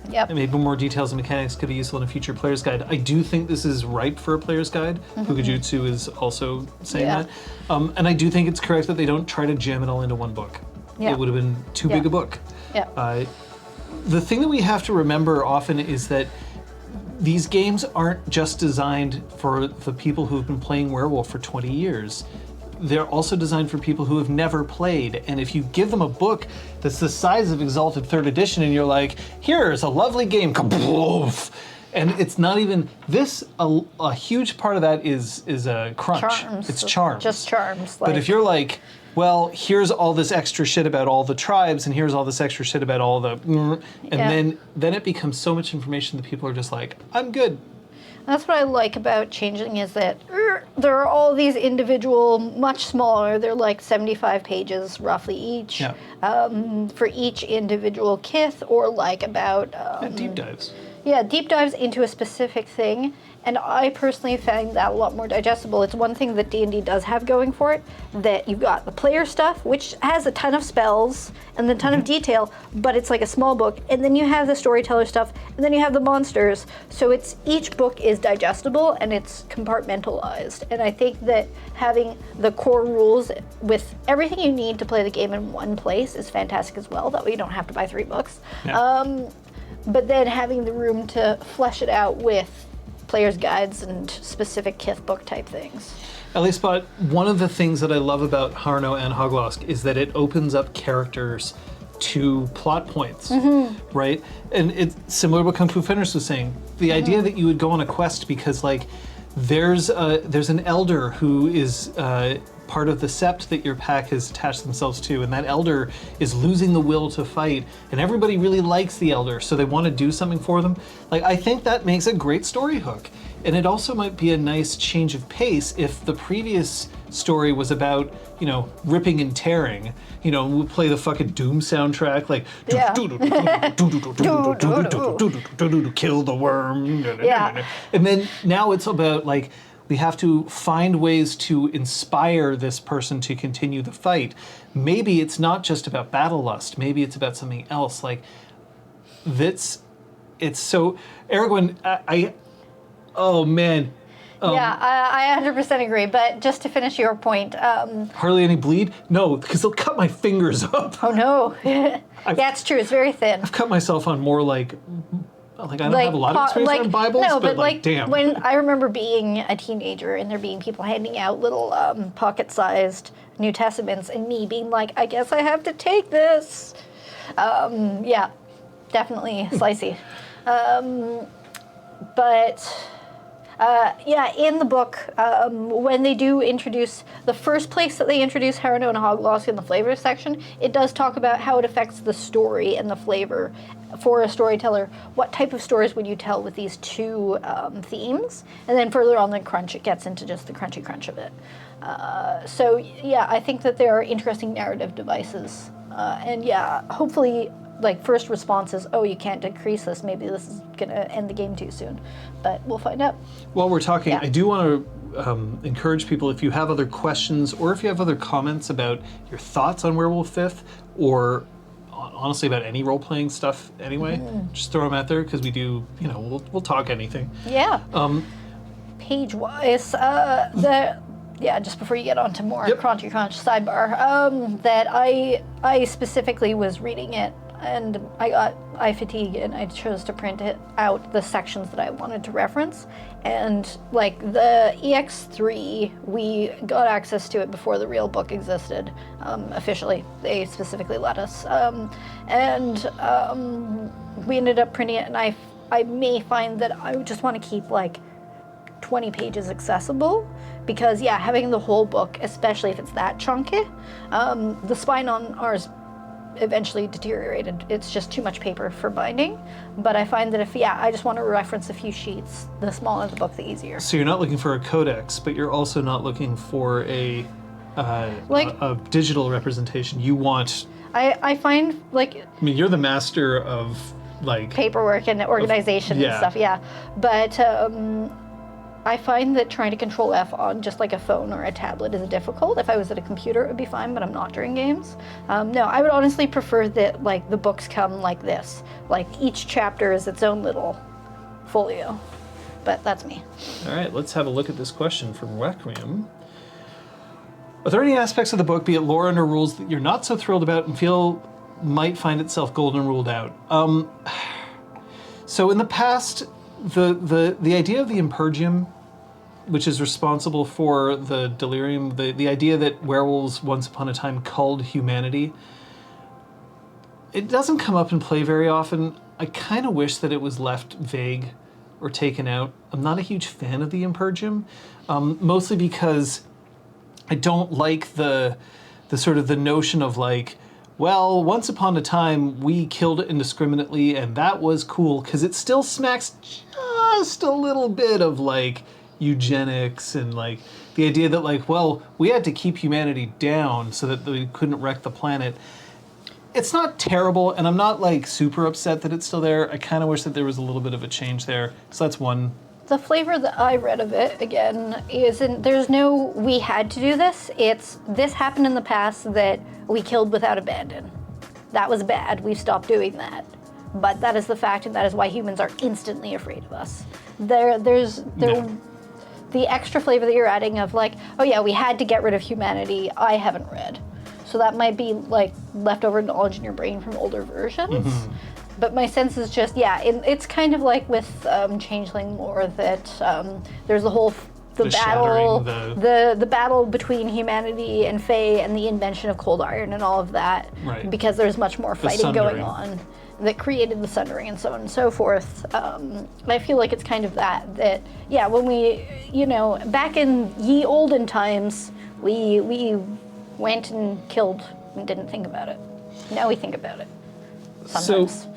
Yep. And maybe more details and mechanics could be useful in a future player's guide. I do think this is ripe for a player's guide. Fukujutsu is also saying that. And I do think it's correct that they don't try to jam it all into one book. Yeah. It would have been too big a book. Yeah. The thing that we have to remember often is that these games aren't just designed for the people who've been playing Werewolf for 20 years. They're also designed for people who have never played. And if you give them a book that's the size of Exalted 3rd Edition and you're like, here's a lovely game, kabloof, and it's not even this, a huge part of that is a crunch. Charms. It's charms. Just charms. But if you're like, well, here's all this extra shit about all the tribes, and here's all this extra shit about all the, and then it becomes so much information that people are just like, I'm good. That's what I like about changing, is that there are all these individual, much smaller, they're like 75 pages roughly each, for each individual kith, or like about... deep dives. Yeah, deep dives into a specific thing, and I personally find that a lot more digestible. It's one thing that D&D does have going for it, that you've got the player stuff, which has a ton of spells and a ton of detail, but it's like a small book, and then you have the storyteller stuff, and then you have the monsters, so it's each book is digestible and it's compartmentalized. And I think that having the core rules with everything you need to play the game in one place is fantastic as well. That way you don't have to buy 3 books. Yeah. But then having the room to flesh it out with player's guides and specific kith book type things. Elliespot, one of the things that I love about Harno and Hoglosk is that it opens up characters to plot points, right? And it's similar to what Kung Fu Fenris was saying. The idea that you would go on a quest because, like, there's an elder who is part of the sept that your pack has attached themselves to, and that elder is losing the will to fight, and everybody really likes the elder, so they want to do something for them. Like, I think that makes a great story hook. And it also might be a nice change of pace if the previous story was about, ripping and tearing. We'll play the fucking Doom soundtrack, like, kill the worm. Yeah. And then now it's about, like, we have to find ways to inspire this person to continue the fight. Maybe it's not just about battle lust. Maybe it's about something else. Like, it's so... Aragorn, oh, man. I 100% agree, but just to finish your point... hardly any bleed? No, because they'll cut my fingers up. Oh, no. Yeah, it's true. It's very thin. I've cut myself on more, like I don't have a lot of experience on Bibles, no, but like, damn. When I remember being a teenager and there being people handing out little pocket-sized New Testaments, and me being like, I guess I have to take this. Yeah, definitely slicey. In the book, when they do introduce, the first place that they introduce Harno and Hoglosk in the flavor section, it does talk about how it affects the story and the flavor for a storyteller. What type of stories would you tell with these two themes? And then further on the crunch, it gets into just the crunchy crunch of it. I think that there are interesting narrative devices. Hopefully, like, first response is, oh, you can't decrease this. Maybe this is going to end the game too soon. But we'll find out. While we're talking, I do want to encourage people, if you have other questions or if you have other comments about your thoughts on Werewolf 5th, or honestly about any role-playing stuff anyway, just throw them out there, because we do, we'll talk anything. Yeah. Page-wise, just before you get on to more crunchy crunch sidebar, that I specifically was reading it and I got eye fatigue, and I chose to print it out the sections that I wanted to reference. And like the EX3, we got access to it before the real book existed officially. They specifically let us, and we ended up printing it. And I may find that I just want to keep like 20 pages accessible, because yeah, having the whole book, especially if it's that chunky, the spine on ours eventually deteriorated. It's just too much paper for binding. But I find that if I just want to reference a few sheets, the smaller the book, the easier. So you're not looking for a codex, but you're also not looking for a digital representation. You want... I find like... I mean, you're the master of like... paperwork and organization and stuff, yeah. But I find that trying to control F on just like a phone or a tablet is difficult. If I was at a computer, it would be fine, but I'm not during games. No, I would honestly prefer that like the books come like this. Like each chapter is its own little folio. But that's me. All right, let's have a look at this question from Requiem. Are there any aspects of the book, be it lore or rules, that you're not so thrilled about and feel might find itself golden ruled out? So in the past, the idea of the Impergium, which is responsible for the delirium, the idea that werewolves once upon a time culled humanity, it doesn't come up in play very often. I kind of wish that it was left vague or taken out. I'm not a huge fan of the Impergium, mostly because I don't like the sort of the notion of like, well, once upon a time we killed it indiscriminately and that was cool, because it still smacks just a little bit of like eugenics and like the idea that like, well, we had to keep humanity down so that we couldn't wreck the planet. It's not terrible, and I'm not like super upset that it's still there. I kind of wish that there was a little bit of a change there. So that's one. The flavor that I read of it, again, isn't, there's no, we had to do this. It's, this happened in the past that we killed without abandon. That was bad. We stopped doing that. But that is the fact, and that is why humans are instantly afraid of us. The extra flavor that you're adding of like, oh yeah, we had to get rid of humanity, I haven't read. So that might be like leftover knowledge in your brain from older versions. Mm-hmm. But my sense is just, it's kind of like with Changeling lore that there's the whole the battle between humanity and Fae and the invention of cold iron and all of that. Right. Because there's much more fighting going on that created the Sundering and so on and so forth. I feel like it's kind of that when we, back in ye olden times, we went and killed and didn't think about it. Now we think about it. Sometimes. So,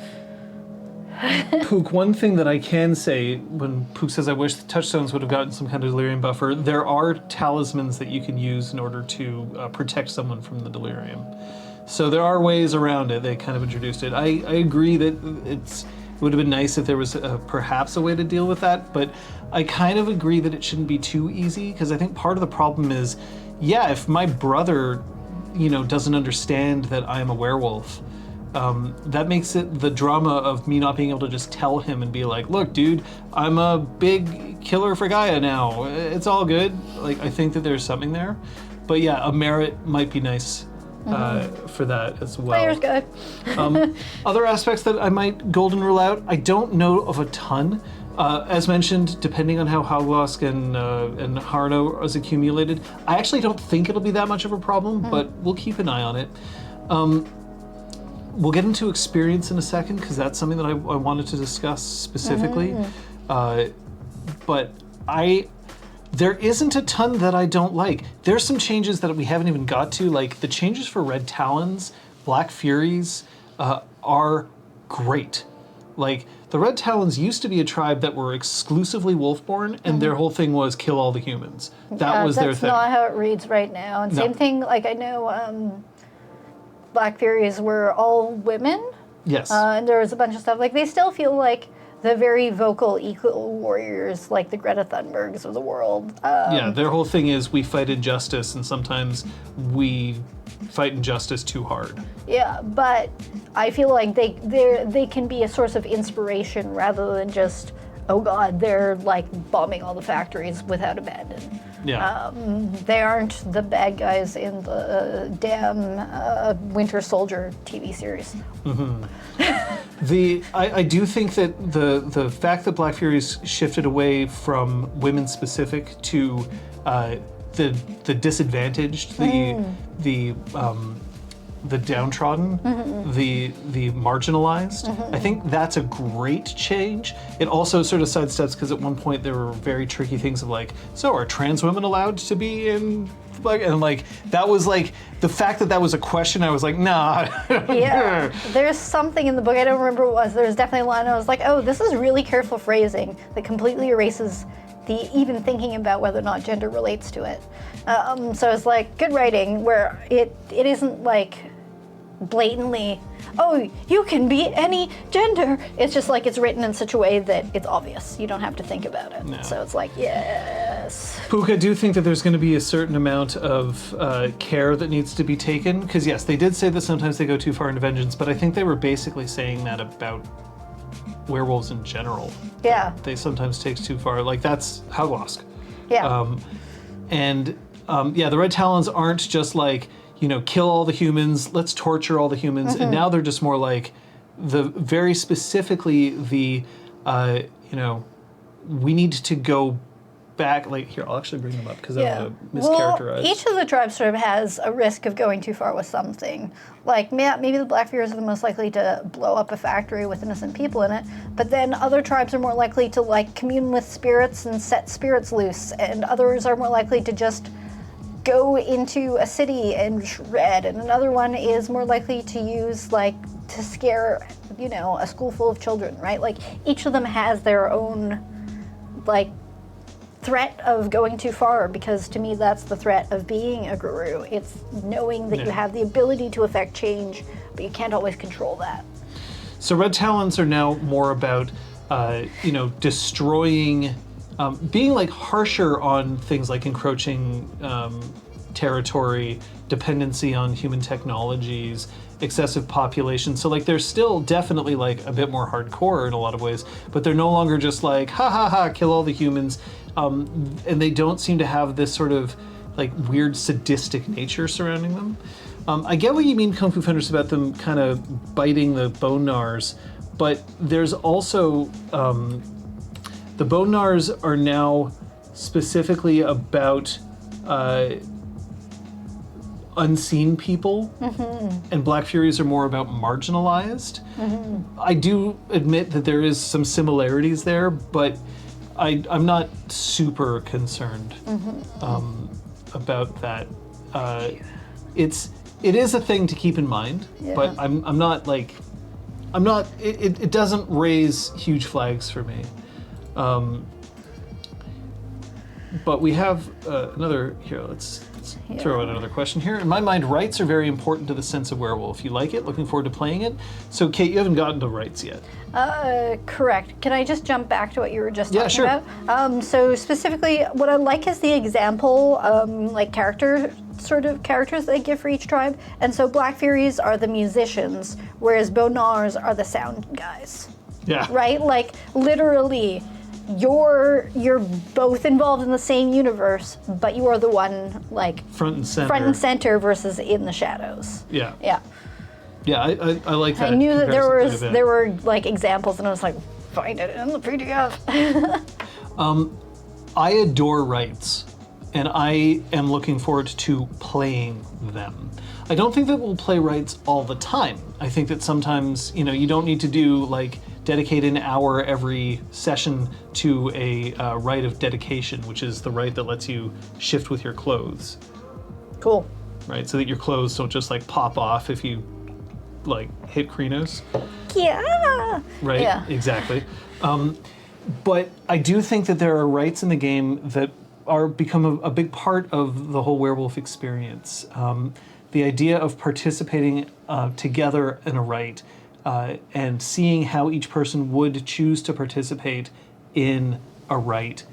Pook, one thing that I can say when Pook says I wish the touchstones would have gotten some kind of delirium buffer, there are talismans that you can use in order to protect someone from the delirium. So there are ways around it. They kind of introduced it. I agree that it would have been nice if there was perhaps a way to deal with that, but I kind of agree that it shouldn't be too easy, because I think part of the problem is, if my brother, doesn't understand that I am a werewolf, that makes it the drama of me not being able to just tell him and be like, look, dude, I'm a big killer for Gaia now. It's all good. Like, I think that there's something there. But a merit might be nice for that as well. Player's good. Other aspects that I might golden rule out, I don't know of a ton. As mentioned, depending on how Hoglosk and Harno is accumulated, I actually don't think it'll be that much of a problem, but we'll keep an eye on it. We'll get into experience in a second, because that's something that I wanted to discuss specifically. But there isn't a ton that I don't like. There's some changes that we haven't even got to, like the changes for Red Talons, Black Furies are great. Like, the Red Talons used to be a tribe that were exclusively wolfborn, and their whole thing was kill all the humans. That was their thing. That's not how it reads right now. And same thing, like I know Black Furies were all women. Yes. And there was a bunch of stuff. Like, they still feel like the very vocal equal warriors, like the Greta Thunbergs of the world. Their whole thing is we fight injustice, and sometimes we fight injustice too hard. Yeah, but I feel like they can be a source of inspiration rather than just oh god, they're like bombing all the factories without abandon. Yeah. They aren't the bad guys in the damn Winter Soldier TV series. I do think that the fact that Black Fury's shifted away from women specific to the disadvantaged, the downtrodden, the marginalized. I think that's a great change. It also sort of sidesteps because at one point there were very tricky things of like, so are trans women allowed to be in? And like that was like the fact that was a question. I was like, nah. Yeah, there's something in the book, I don't remember what it was. There's definitely a line I was like, oh, this is really careful phrasing that completely erases the even thinking about whether or not gender relates to it. So it's like good writing where it isn't like blatantly, oh, you can be any gender. It's just like it's written in such a way that it's obvious. You don't have to think about it. No. So it's like, yes. Puka, I do think that there's going to be a certain amount of care that needs to be taken. Because yes, they did say that sometimes they go too far into vengeance, but I think they were basically saying that about werewolves in general. Yeah. They sometimes take too far. Like that's Hagwask. Yeah. The Red Talons aren't just like, kill all the humans, let's torture all the humans. And now they're just more like very specifically we need to go back. Like here, I'll actually bring them up because I want to mischaracterize. Well, each of the tribes sort of has a risk of going too far with something. Like maybe the Black Furies are the most likely to blow up a factory with innocent people in it, but then other tribes are more likely to like commune with spirits and set spirits loose, and others are more likely to just go into a city and shred, and another one is more likely to use to scare a school full of children, right? Like each of them has their own threat of going too far, because to me that's the threat of being a guru. It's knowing that you have the ability to affect change, but you can't always control that. So Red Talons are now more about destroying, being harsher on things like encroaching territory, dependency on human technologies, excessive population. So they're still definitely a bit more hardcore in a lot of ways, but they're no longer just ha ha ha, kill all the humans. And they don't seem to have this sort of weird sadistic nature surrounding them. I get what you mean, Kung Fu Fenders, about them kind of biting the bone gnars, but there's also the bone gnars are now specifically about unseen people, and Black Furies are more about marginalized. I do admit that there is some similarities there, but I'm not super concerned about that. It is a thing to keep in mind, but I'm not it doesn't raise huge flags for me. But we have another here. Let's throw out another question here. In my mind, rights are very important to the sense of Werewolf. You like it? Looking forward to playing it? So, Kate, you haven't gotten to rights yet. Correct. Can I just jump back to what you were just talking sure. about? So specifically, what I like is the example, characters they give for each tribe. And so Black Furies are the musicians, whereas Bonars are the sound guys. Yeah. Right? Literally, you're both involved in the same universe, but you are the one front and center. Front and center versus in the shadows. Yeah. Yeah. Yeah, I like that. I knew that there were bit. examples, and I was like, find it in the PDF. I adore rights, and I am looking forward to playing them. I don't think that we'll play rights all the time. I think that sometimes, you don't need to do dedicate an hour every session to a rite of dedication, which is the rite that lets you shift with your clothes. Cool. Right, so that your clothes don't just pop off if you hit Krynos. Yeah. Right. Yeah. Exactly. But I do think that there are rights in the game that become a big part of the whole werewolf experience. The idea of participating together in a rite and seeing how each person would choose to participate in a rite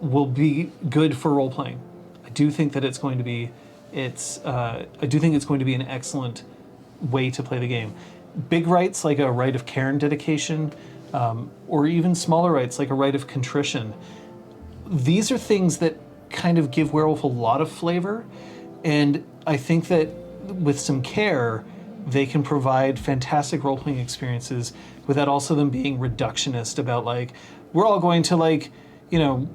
will be good for role playing. I do think that it's going to be an excellent way to play the game. Big rites like a rite of care and dedication or even smaller rites like a rite of contrition. These are things that kind of give Werewolf a lot of flavor, and I think that with some care, they can provide fantastic role-playing experiences without also them being reductionist about like, we're all going to like, you know,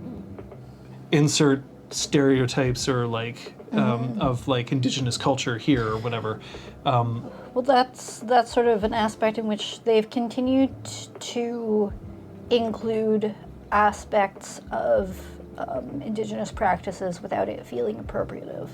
insert stereotypes or like of like indigenous culture here or whatever. Well, that's sort of an aspect in which they've continued to include aspects of indigenous practices without it feeling appropriative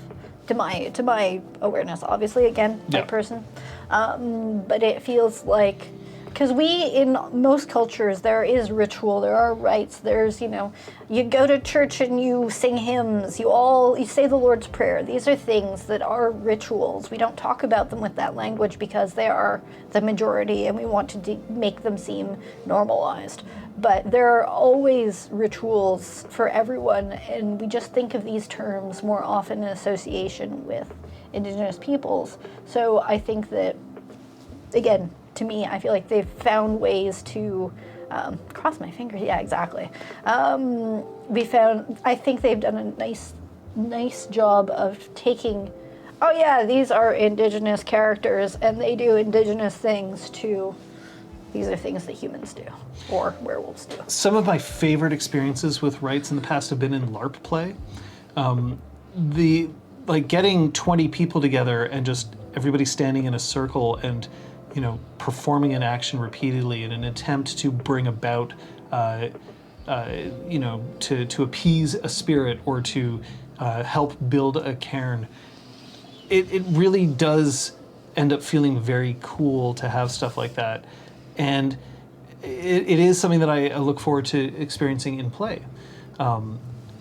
to my awareness. Obviously, again, Yeah. my person, but it feels like, because in most cultures there is ritual, there are rites, there's, you know, you go to church and you sing hymns, you say the Lord's Prayer. These are things that are rituals. We don't talk about them with that language because they are the majority and we want to make them seem normalized. But there are always rituals for everyone, and we just think of these terms more often in association with indigenous peoples. So I think that, again, to me, I feel like they've found ways to cross my fingers. Yeah, exactly. I think they've done a nice job of taking, oh yeah, these are indigenous characters and they do indigenous things too. These are things that humans do, or werewolves do. Some of my favorite experiences with rites in the past have been in LARP play. Getting 20 people together and just everybody standing in a circle and, you know, performing an action repeatedly in an attempt to bring about, you know, to appease a spirit or to help build a cairn. It really does end up feeling very cool to have stuff like that. And it is something that I look forward to experiencing in play.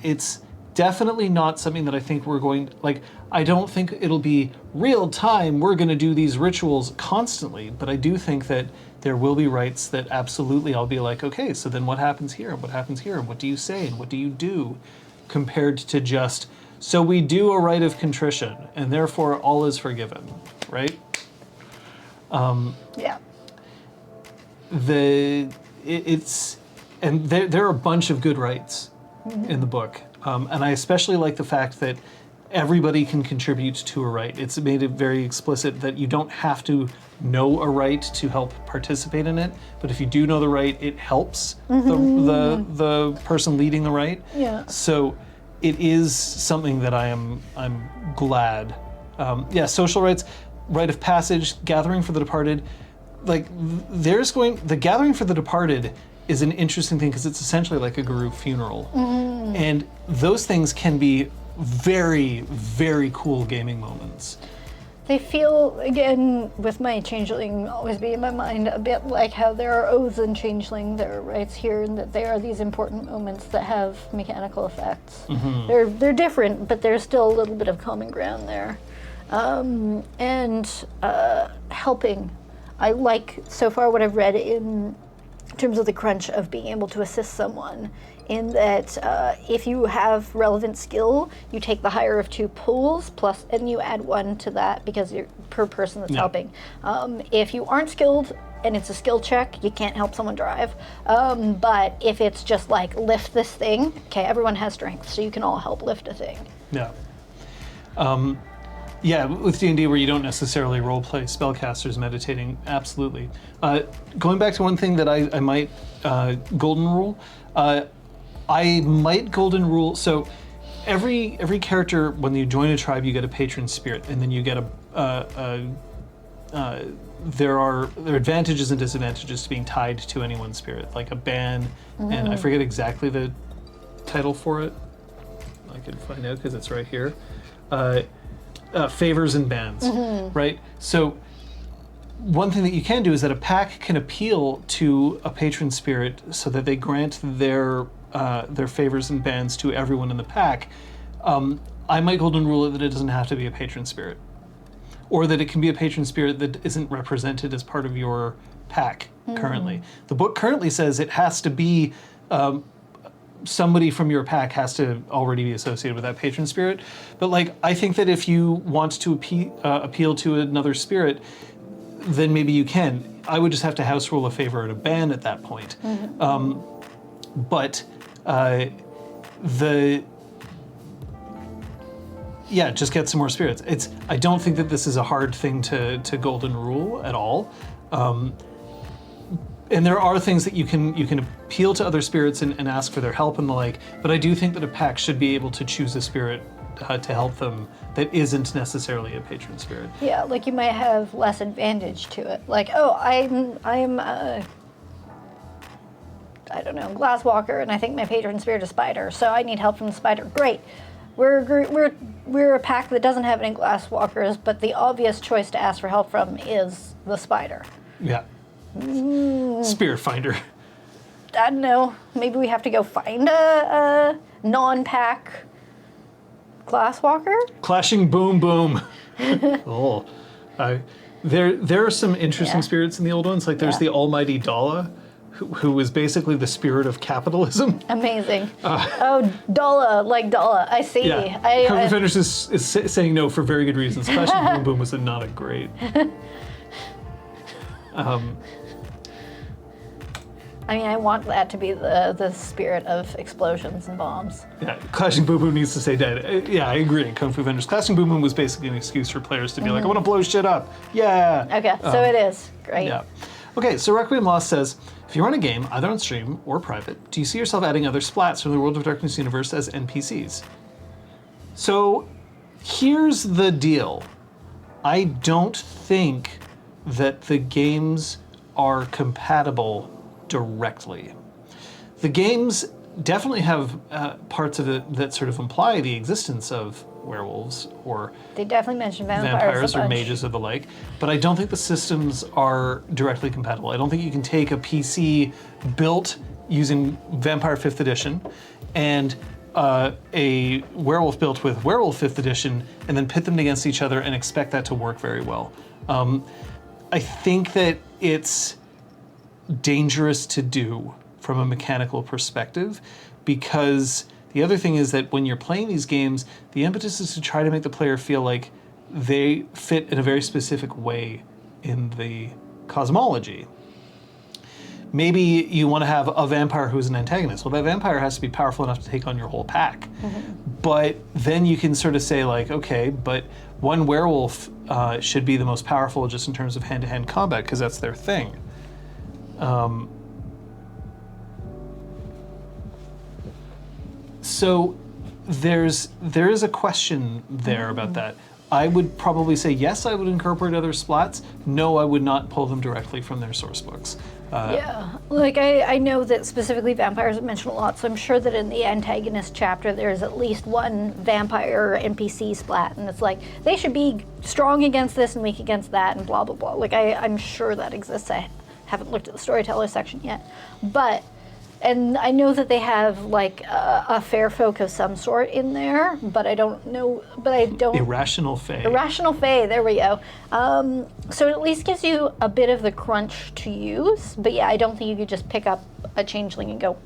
It's definitely not something that I think we're going, like, I don't think it'll be real time, we're going to do these rituals constantly, but I do think that there will be rites that absolutely I'll be like, okay, so then what happens here, and what happens here, and what do you say, and what do you do, compared to just, so we do a rite of contrition, and therefore all is forgiven, right? Yeah. And there are a bunch of good rites in the book, and I especially like the fact that everybody can contribute to a rite. It's made it very explicit that you don't have to know a rite to help participate in it, but if you do know the rite, it helps the person leading the rite. Yeah. So it is something that I'm glad. Social rites, rite of passage, gathering for the departed. Like, the gathering for the departed is an interesting thing because it's essentially like a guru funeral. And those things can be very, very cool gaming moments. They feel, again, with my changeling always be in my mind, a bit like how there are oaths in changeling, there are rites here, and that they are these important moments that have mechanical effects. They're different, but there's still a little bit of common ground there. Helping. I like, so far, what I've read in terms of the crunch of being able to assist someone, in that if you have relevant skill, you take the higher of two pools, and you add one to that because you're per person that's helping. If you aren't skilled and it's a skill check, you can't help someone drive. But if it's just like, lift this thing, okay, everyone has strength, so you can all help lift a thing. Yeah, with D&D where you don't necessarily roleplay spellcasters meditating, absolutely. Going back to one thing that I might golden rule, I might golden rule, so every character, when you join a tribe, you get a patron spirit, and then you get there are advantages and disadvantages to being tied to any one spirit, like a ban, and I forget exactly the title for it. I can find out because it's right here. Favors and bans, right? So one thing that you can do is that a pack can appeal to a patron spirit so that they grant their favors and bans to everyone in the pack. I might golden rule it that it doesn't have to be a patron spirit, or that it can be a patron spirit that isn't represented as part of your pack currently. The book currently says it has to be somebody from your pack has to already be associated with that patron spirit. But like, I think that if you want to appeal to another spirit, then maybe you can. I would just have to house rule a favor and a ban at that point. But just get some more spirits. I don't think that this is a hard thing to golden rule at all. And there are things that you can appeal to other spirits and ask for their help and the like, but I do think that a pack should be able to choose a spirit to help them that isn't necessarily a patron spirit. Yeah, like you might have less advantage to it. Like, oh, I'm I don't know, Glasswalker, and I think my patron spirit is Spider, so I need help from the Spider. Great. We're a pack that doesn't have any Glasswalkers, but the obvious choice to ask for help from is the Spider. Yeah. Spirit finder. I don't know. Maybe we have to go find a non-pack Glasswalker? Clashing boom boom. Oh. There are some interesting spirits in the old ones. Like there's the almighty Dala, who is basically the spirit of capitalism. Amazing. Dala, like Dala. I see. Yeah. Kung Fu Fighters is saying no for very good reasons. Clashing boom boom was not a great... I mean, I want that to be the spirit of explosions and bombs. Yeah, Clashing Boom Boom needs to stay dead. Yeah, I agree. Kung Fu Vendors. Clashing Boom Boom was basically an excuse for players to be like, I want to blow shit up. Yeah. Okay, so it is. Great. Yeah. Okay, so Requiem Lost says, if you run a game, either on stream or private, do you see yourself adding other splats from the World of Darkness universe as NPCs? So here's the deal. I don't think that the games are compatible directly. The games definitely have parts of it that sort of imply the existence of werewolves or they definitely mentioned vampires or mages or the like, but I don't think the systems are directly compatible. I don't think you can take a PC built using Vampire 5th Edition and a werewolf built with Werewolf 5th Edition and then pit them against each other and expect that to work very well. I think that it's dangerous to do from a mechanical perspective, because the other thing is that when you're playing these games, the impetus is to try to make the player feel like they fit in a very specific way in the cosmology. Maybe you want to have a vampire who's an antagonist. Well, that vampire has to be powerful enough to take on your whole pack. But then you can sort of say like, okay, but one werewolf should be the most powerful just in terms of hand-to-hand combat, because that's their thing. So there is a question there about that. I would probably say yes, I would incorporate other splats. No, I would not pull them directly from their source books. Yeah, like I know that specifically vampires are mentioned a lot, so I'm sure that in the antagonist chapter there's at least one vampire NPC splat, and it's like, they should be strong against this and weak against that and blah, blah, blah. Like I'm sure that exists. I haven't looked at the storyteller section yet. And I know that they have like a fair folk of some sort in there, but I don't know, Irrational Fae. Irrational Fae, there we go. So it at least gives you a bit of the crunch to use, but yeah, I don't think you could just pick up a changeling and go,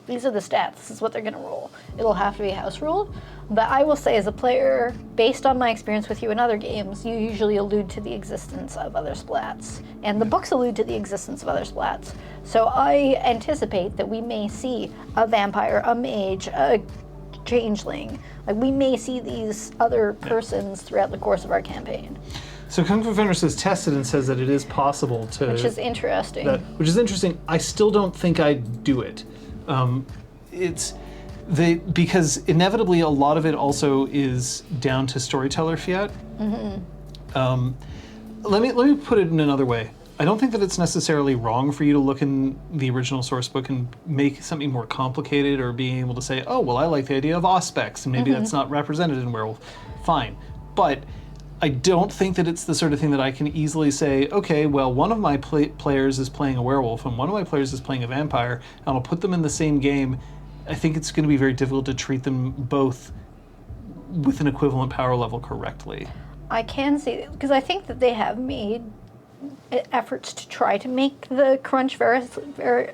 these are the stats, this is what they're gonna roll. It'll have to be house ruled. But I will say as a player, based on my experience with you in other games, you usually allude to the existence of other splats. And the books allude to the existence of other splats. So I anticipate that we may see a vampire, a mage, a changeling. Like we may see these other persons throughout the course of our campaign. So Kung Fu Fighters has tested and says that it is possible to... Which is interesting. Which is interesting. I still don't think I'd do it. Because inevitably a lot of it also is down to storyteller fiat. Let me put it in another way. I don't think that it's necessarily wrong for you to look in the original source book and make something more complicated, or being able to say, oh, well, I like the idea of auspex, and maybe that's not represented in Werewolf. Fine. But I don't think that it's the sort of thing that I can easily say, okay, well, one of my players is playing a werewolf and one of my players is playing a vampire, and I'll put them in the same game. I think it's going to be very difficult to treat them both with an equivalent power level correctly. I can see, because I think that they have made efforts to try to make the crunch very, very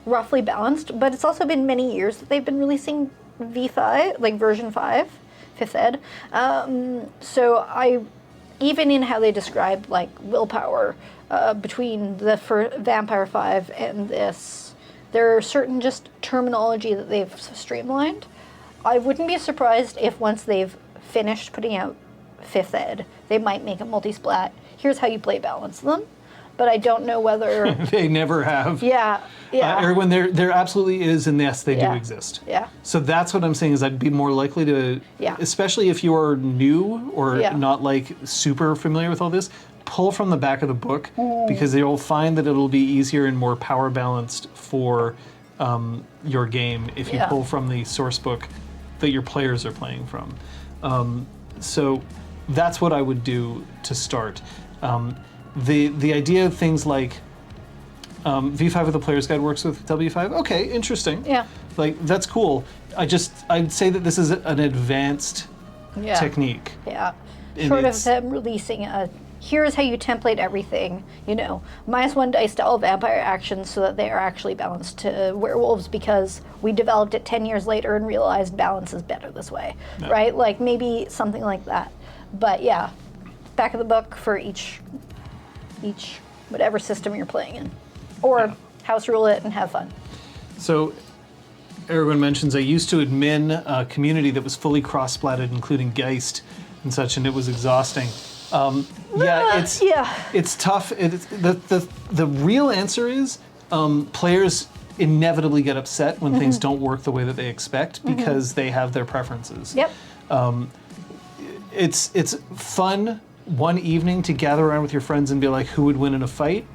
roughly balanced, but it's also been many years that they've been releasing V5, like version 5, 5th ed. So even in how they describe like willpower between the Vampire 5 and this, there are certain just terminology that they've streamlined. I wouldn't be surprised if once they've finished putting out 5th ed, they might make a multi-splat. Here's how you play balance them. But I don't know whether... They never have. Yeah. Erwin, there absolutely is, and yes, they do exist. Yeah. So that's what I'm saying is I'd be more likely to, especially if you're new or not like super familiar with all this, pull from the back of the book because you'll find that it'll be easier and more power balanced for your game if you pull from the source book that your players are playing from. So that's what I would do to start. The idea of things like V5 with the Player's Guide works with W5. Okay, interesting. Yeah. Like, that's cool. I'd say that this is an advanced technique. Yeah. And Short of them releasing here's how you template everything, -1 dice to all vampire actions so that they are actually balanced to werewolves because we developed it 10 years later and realized balance is better this way, right? Like, maybe something like that. But yeah, back of the book for each whatever system you're playing in, or house rule it and have fun. So Erwin mentions I used to admin a community that was fully cross-splatted, including Geist and such, and it was exhausting. It's tough. The real answer is players inevitably get upset when things don't work the way that they expect because they have their preferences. Yep. It's fun one evening to gather around with your friends and be like, who would win in a fight?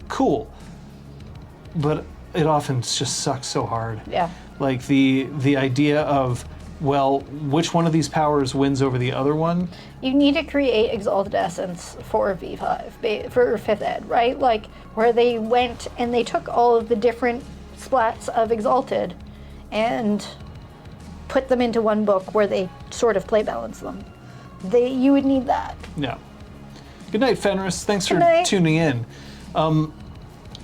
Cool. But it often just sucks so hard. Yeah. Like the idea of, well, which one of these powers wins over the other one? You need to create Exalted Essence for V5, for 5th ed, right? Like, where they went and they took all of the different splats of Exalted and put them into one book where they sort of play balance them. You would need that. Yeah. Good night, Fenris. Thanks for tuning in.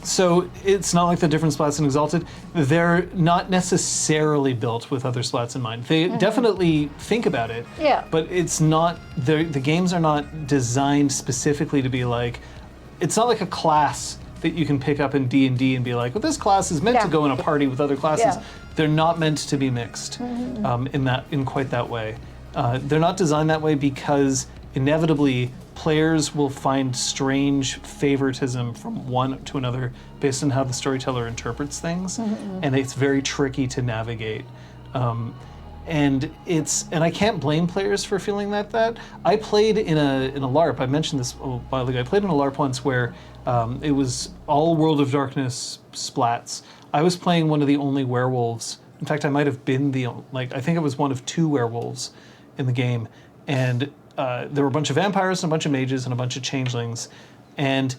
So it's not like the different splats in Exalted. They're not necessarily built with other splats in mind. They definitely think about it. Yeah. But it's not, the games are not designed specifically to be like, it's not like a class that you can pick up in D&D and be like, well, this class is meant to go in a party with other classes. Yeah. They're not meant to be mixed in quite that way. They're not designed that way because inevitably players will find strange favoritism from one to another based on how the storyteller interprets things, and it's very tricky to navigate. And I can't blame players for feeling that. I played in a LARP. I mentioned this a while ago. I played in a LARP once where it was all World of Darkness splats. I was playing one of the only werewolves. In fact, I might have been I think I was one of 2 werewolves in the game, and there were a bunch of vampires and a bunch of mages and a bunch of changelings. And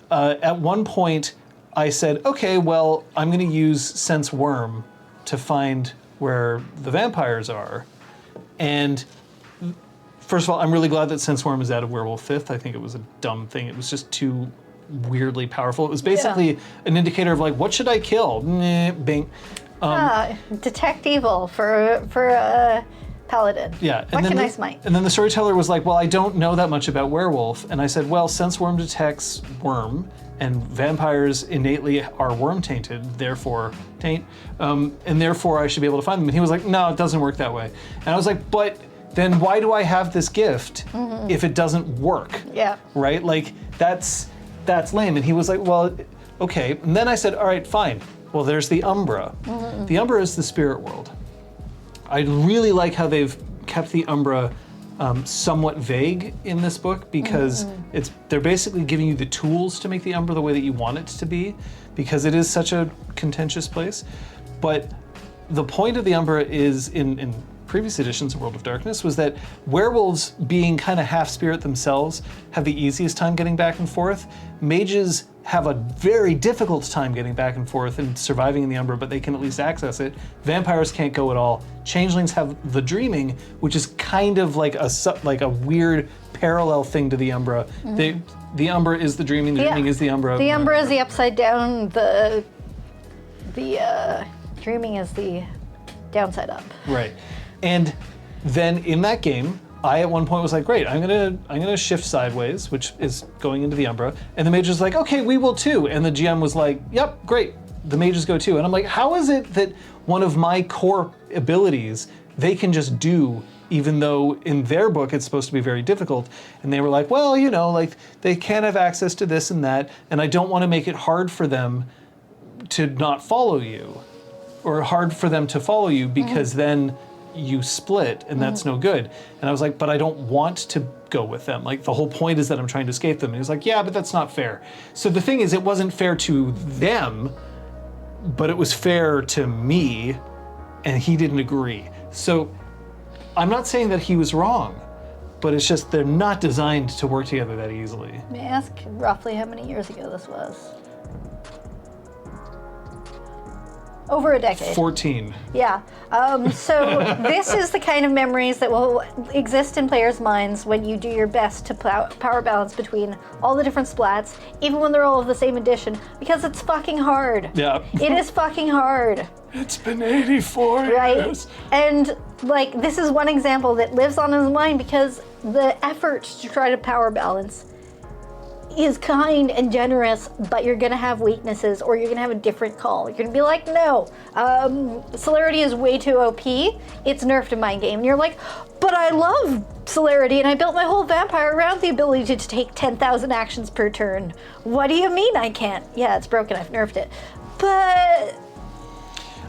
at one point, I said, okay, well, I'm going to use Sense Worm to find where the vampires are. And first of all, I'm really glad that Sense Worm is out of Werewolf 5th. I think it was a dumb thing. It was just too weirdly powerful. It was basically an indicator of like, what should I kill? Bing. Detect evil for Paladin. Yeah. What can I smite? And then the storyteller was like, well, I don't know that much about werewolf. And I said, well, Sense Worm detects worm, and vampires innately are worm-tainted, therefore taint, and therefore I should be able to find them. And he was like, no, it doesn't work that way. And I was like, but then why do I have this gift if it doesn't work? Yeah. Right? Like, that's lame. And he was like, well, okay. And then I said, all right, fine. Well, there's the Umbra. The Umbra is the spirit world. I really like how they've kept the Umbra somewhat vague in this book because they're basically giving you the tools to make the Umbra the way that you want it to be because it is such a contentious place. But the point of the Umbra is, in previous editions of World of Darkness, was that werewolves, being kind of half spirit themselves, have the easiest time getting back and forth. Mages have a very difficult time getting back and forth and surviving in the Umbra, but they can at least access it. Vampires can't go at all. Changelings have the Dreaming, which is kind of like a weird parallel thing to the Umbra. The Umbra is the Dreaming, the Dreaming is the Umbra. The Umbra is the upside down, the Dreaming is the downside up. Right. And then in that game, I at one point was like, great, I'm gonna shift sideways, which is going into the Umbra, and the mage was like, okay, we will too, and the GM was like, yep, great, the mages go too, and I'm like, how is it that one of my core abilities they can just do, even though in their book it's supposed to be very difficult? And they were like, well, you know, like they can't have access to this and that, and I don't want to make it hard for them to not follow you, or hard for them to follow you, because then you split and that's no good. And I was like, but I don't want to go with them. Like the whole point is that I'm trying to escape them. And he was like, yeah, but that's not fair. So the thing is, it wasn't fair to them, but it was fair to me, and he didn't agree. So I'm not saying that he was wrong, but it's just they're not designed to work together that easily. May I ask roughly how many years ago this was? Over a decade. 14. Yeah. So this is the kind of memories that will exist in players' minds when you do your best to power balance between all the different splats, even when they're all of the same edition, because it's fucking hard. Yeah. It is fucking hard. It's been 84 right? years. And like this is one example that lives on his mind because the effort to try to power balance is kind and generous, but you're gonna have weaknesses, or you're gonna have a different call. You're gonna be like, no, celerity is way too OP. It's nerfed in my game. And you're like, but I love celerity, and I built my whole vampire around the ability to take 10,000 actions per turn. What do you mean I can't? Yeah, it's broken. I've nerfed it. But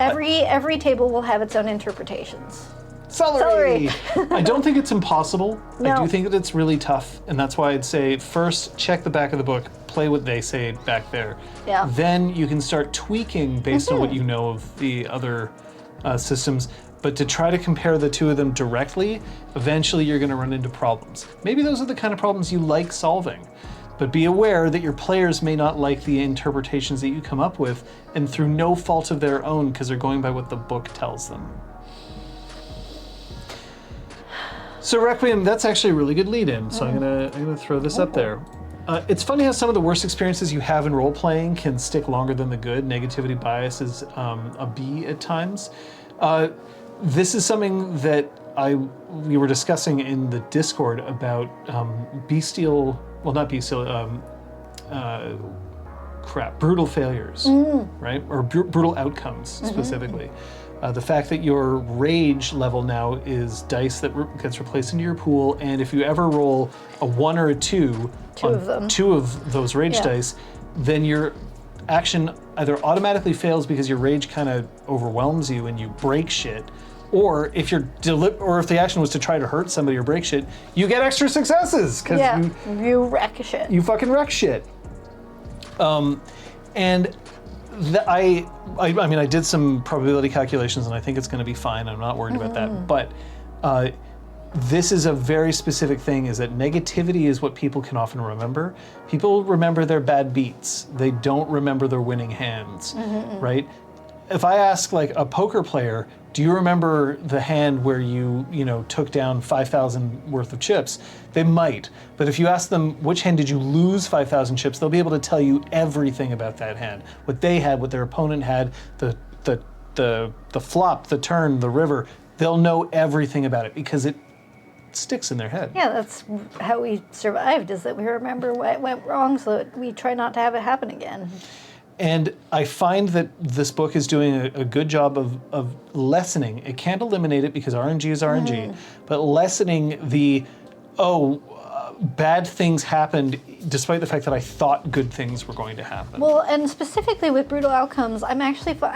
every table will have its own interpretations. Celery! I don't think it's impossible. No. I do think that it's really tough, and that's why I'd say first check the back of the book, play what they say back there. Yeah. Then you can start tweaking based on what you know of the other systems. But to try to compare the two of them directly, eventually you're going to run into problems. Maybe those are the kind of problems you like solving. But be aware that your players may not like the interpretations that you come up with, and through no fault of their own, because they're going by what the book tells them. So Requiem, that's actually a really good lead-in, so I'm gonna throw this up there. It's funny how some of the worst experiences you have in role-playing can stick longer than the good. Negativity bias is a B at times. This is something that we were discussing in the Discord about brutal failures, right? Or brutal outcomes specifically. The fact that your rage level now is dice that gets replaced into your pool, and if you ever roll a 1 or a 2 on two of those rage dice, then your action either automatically fails because your rage kind of overwhelms you and you break shit, or if if the action was to try to hurt somebody or break shit, you get extra successes because you wreck shit. You fucking wreck shit. And I did some probability calculations, and I think it's going to be fine. I'm not worried about that. But this is a very specific thing, is that negativity is what people can often remember. People remember their bad beats. They don't remember their winning hands, right? If I ask like a poker player, do you remember the hand where you took down 5,000 worth of chips? They might. But if you ask them which hand did you lose 5,000 chips, they'll be able to tell you everything about that hand. What they had, what their opponent had, the flop, the turn, the river. They'll know everything about it because it sticks in their head. Yeah, that's how we survived, is that we remember what went wrong so that we try not to have it happen again. And I find that this book is doing a good job of lessening. It can't eliminate it because RNG is RNG, but lessening the, bad things happened despite the fact that I thought good things were going to happen. Well, and specifically with brutal outcomes, I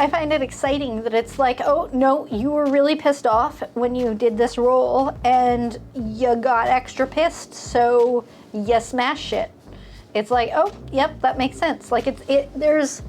find it exciting that it's like, oh, no, you were really pissed off when you did this roll and you got extra pissed, so you smash shit. It's like, oh, yep, that makes sense. Like there's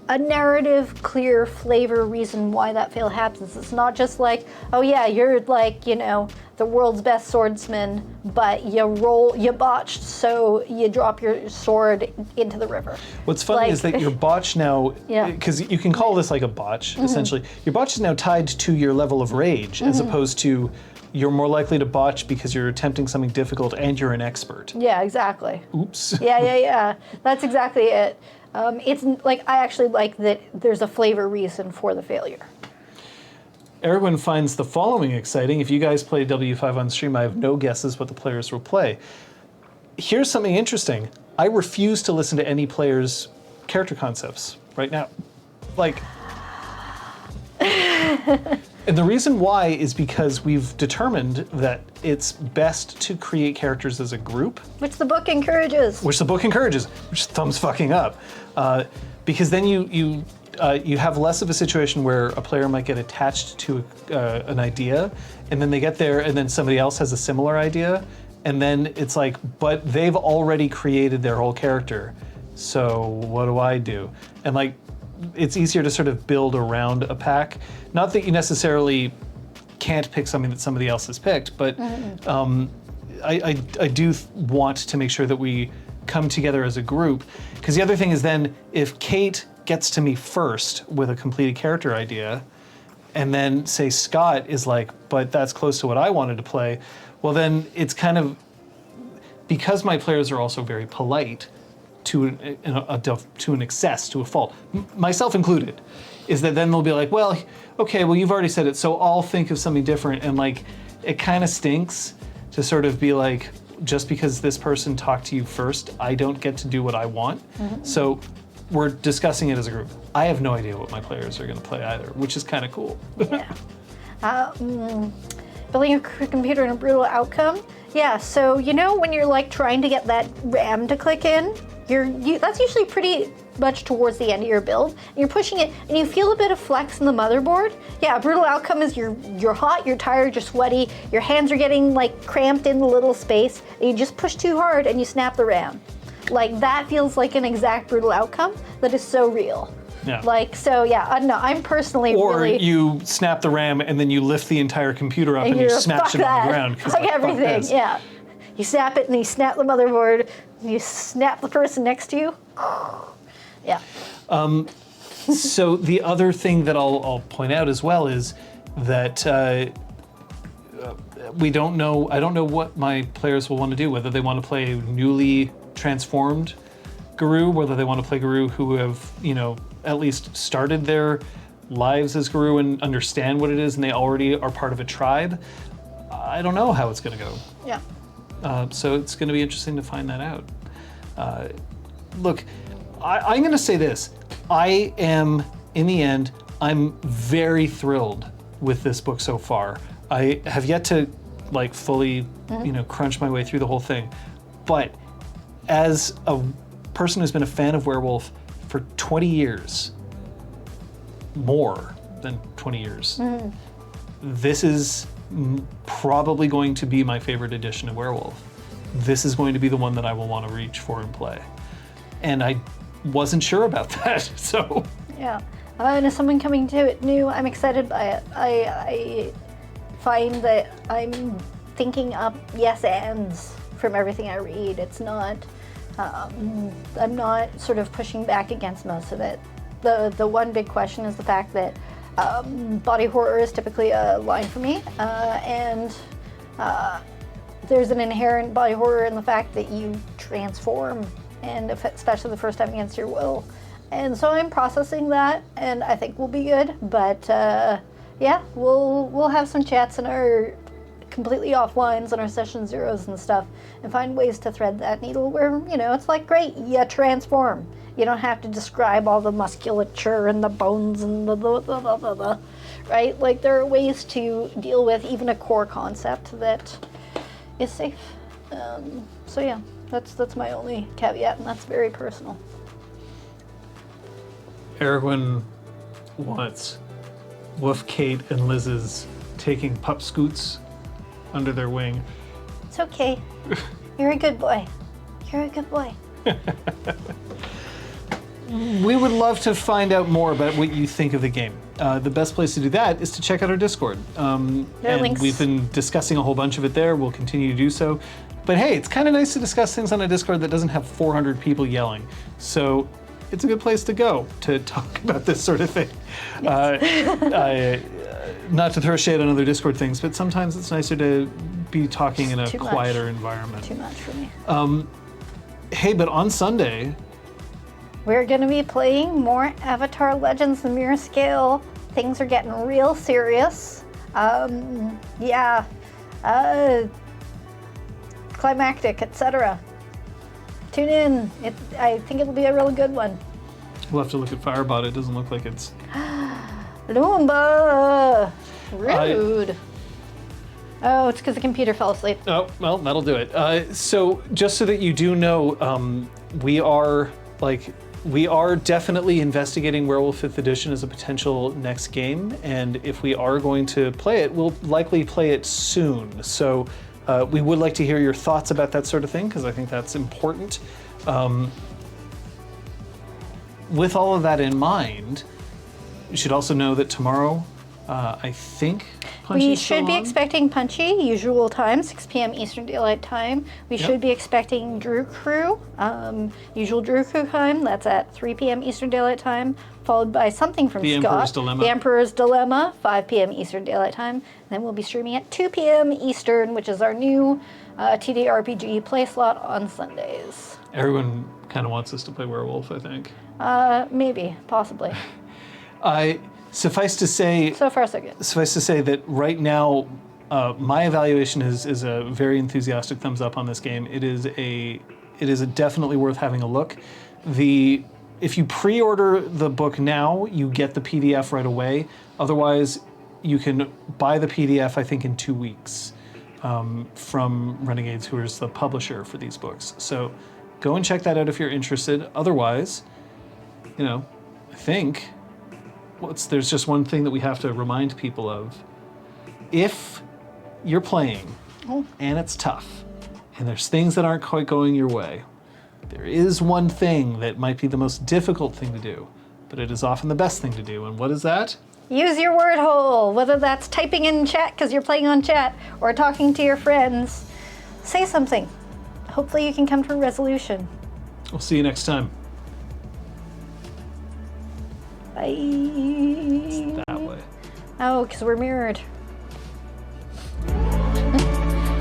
a narrative, clear flavor reason why that fail happens. It's not just like, oh yeah, you're like, the world's best swordsman, but you botched, so you drop your sword into the river. What's funny is that your botch now, because you can call this like a botch, essentially, your botch is now tied to your level of rage, as opposed to you're more likely to botch because you're attempting something difficult and you're an expert. Yeah, exactly. Oops. Yeah. That's exactly it. It's like, I actually like that there's a flavor reason for the failure. Erwin finds the following exciting. If you guys play W5 on stream, I have no guesses what the players will play. Here's something interesting. I refuse to listen to any players' character concepts right now. Like, and the reason why is because we've determined that it's best to create characters as a group. Which the book encourages. Which thumbs fucking up. Because then you have less of a situation where a player might get attached to an idea, and then they get there, and then somebody else has a similar idea, and then it's like, but they've already created their whole character, so what do I do? And like, it's easier to sort of build around a pack. Not that you necessarily can't pick something that somebody else has picked, but I do want to make sure that we come together as a group. Because the other thing is then, if Kate gets to me first with a completed character idea, and then say Scott is like, but that's close to what I wanted to play, well then it's kind of, because my players are also very polite to an excess, to a fault, myself included, is that then they'll be like, well, okay, well you've already said it, so I'll think of something different, and like, it kind of stinks to sort of be like, just because this person talked to you first, I don't get to do what I want. So we're discussing it as a group. I have no idea what my players are going to play either, which is kind of cool. Yeah. Building a computer and a brutal outcome. Yeah, so you know when you're like trying to get that RAM to click in, that's usually pretty much towards the end of your build. And you're pushing it, and you feel a bit of flex in the motherboard. Yeah, a brutal outcome is you're hot, you're tired, you're sweaty, your hands are getting like cramped in the little space, and you just push too hard and you snap the RAM. Like that feels like an exact brutal outcome that is so real. Yeah. Like, so yeah, no, I'm personally Or really... you snap the RAM and then you lift the entire computer up and you smash it on the ground. Like everything, yeah. You snap it and you snap the motherboard, you snap the person next to you. Yeah. So the other thing that I'll point out as well is that we don't know, I don't know what my players will want to do, whether they want to play a newly transformed Guru, whether they want to play Guru who have, you know, at least started their lives as Guru and understand what it is and they already are part of a tribe. I don't know how it's going to go. Yeah. So it's going to be interesting to find that out. Look, I'm going to say this. I am, in the end, I'm very thrilled with this book so far. I have yet to like fully, you know, crunch my way through the whole thing. But as a person who's been a fan of Werewolf for 20 years, more than 20 years, this is probably going to be my favorite edition of Werewolf. This is going to be the one that I will want to reach for and play. And I wasn't sure about that, so. Yeah, and as someone coming to it new, I'm excited by it. I find that I'm thinking up yes ands from everything I read. It's not, I'm not sort of pushing back against most of it. The one big question is the fact that body horror is typically a line for me, and there's an inherent body horror in the fact that you transform, and especially the first time against your will. And so I'm processing that, and I think we'll be good. But yeah, we'll have some chats in our completely offlines on our session zeros and stuff, and find ways to thread that needle where, you know, it's like, great, you transform. You don't have to describe all the musculature and the bones and the right? Like, there are ways to deal with even a core concept that is safe. So yeah, that's my only caveat, and that's very personal. Erwin wants Wolf, Kate, and Liz's taking pup scoots under their wing. It's okay. You're a good boy. You're a good boy. We would love to find out more about what you think of the game. The best place to do that is to check out our Discord. And links. We've been discussing a whole bunch of it there. We'll continue to do so. But hey, it's kind of nice to discuss things on a Discord that doesn't have 400 people yelling. So it's a good place to go to talk about this sort of thing. Not to throw shade on other Discord things, but sometimes it's nicer to be talking in a quieter environment. Too much for me. Hey, but on Sunday, we're going to be playing more Avatar Legends: The Mirror Scale things are getting real serious. Yeah. Climactic, etc. Tune in. I think it'll be a really good one. We'll have to look at Firebot. It doesn't look like it's... Lumba! Rude. Oh, it's because the computer fell asleep. Oh, well, that'll do it. So just so that you do know, we are definitely investigating Werewolf 5th Edition as a potential next game, and if we are going to play it, we'll likely play it soon. So we would like to hear your thoughts about that sort of thing, because I think that's important. With all of that in mind, you should also know that tomorrow, I think Punchy's We should be still on. expecting Punchy, usual time, 6 p.m. Eastern Daylight Time. We Yep. should be expecting Drew Crew, usual Drew Crew time. That's at 3 p.m. Eastern Daylight Time, followed by something from The Scott. Emperor's Dilemma. The Emperor's Dilemma, 5 p.m. Eastern Daylight Time. And then we'll be streaming at 2 p.m. Eastern, which is our new TDRPG play slot on Sundays. Everyone kind of wants us to play Werewolf, I think. Maybe, possibly. Suffice to say, So far, so good. Suffice to say that right now, my evaluation is a very enthusiastic thumbs up on this game. It is a definitely worth having a look. If you pre-order the book now, you get the PDF right away. Otherwise, you can buy the PDF, I think, in 2 weeks from Renegades, who is the publisher for these books. So go and check that out if you're interested. Otherwise, I think there's just one thing that we have to remind people of. If you're playing and it's tough and there's things that aren't quite going your way, there is one thing that might be the most difficult thing to do, but it is often the best thing to do. And what is that? Use your word hole, whether that's typing in chat because you're playing on chat or talking to your friends. Say something. Hopefully you can come to a resolution. We'll see you next time. Bye. That way. Oh, because we're mirrored.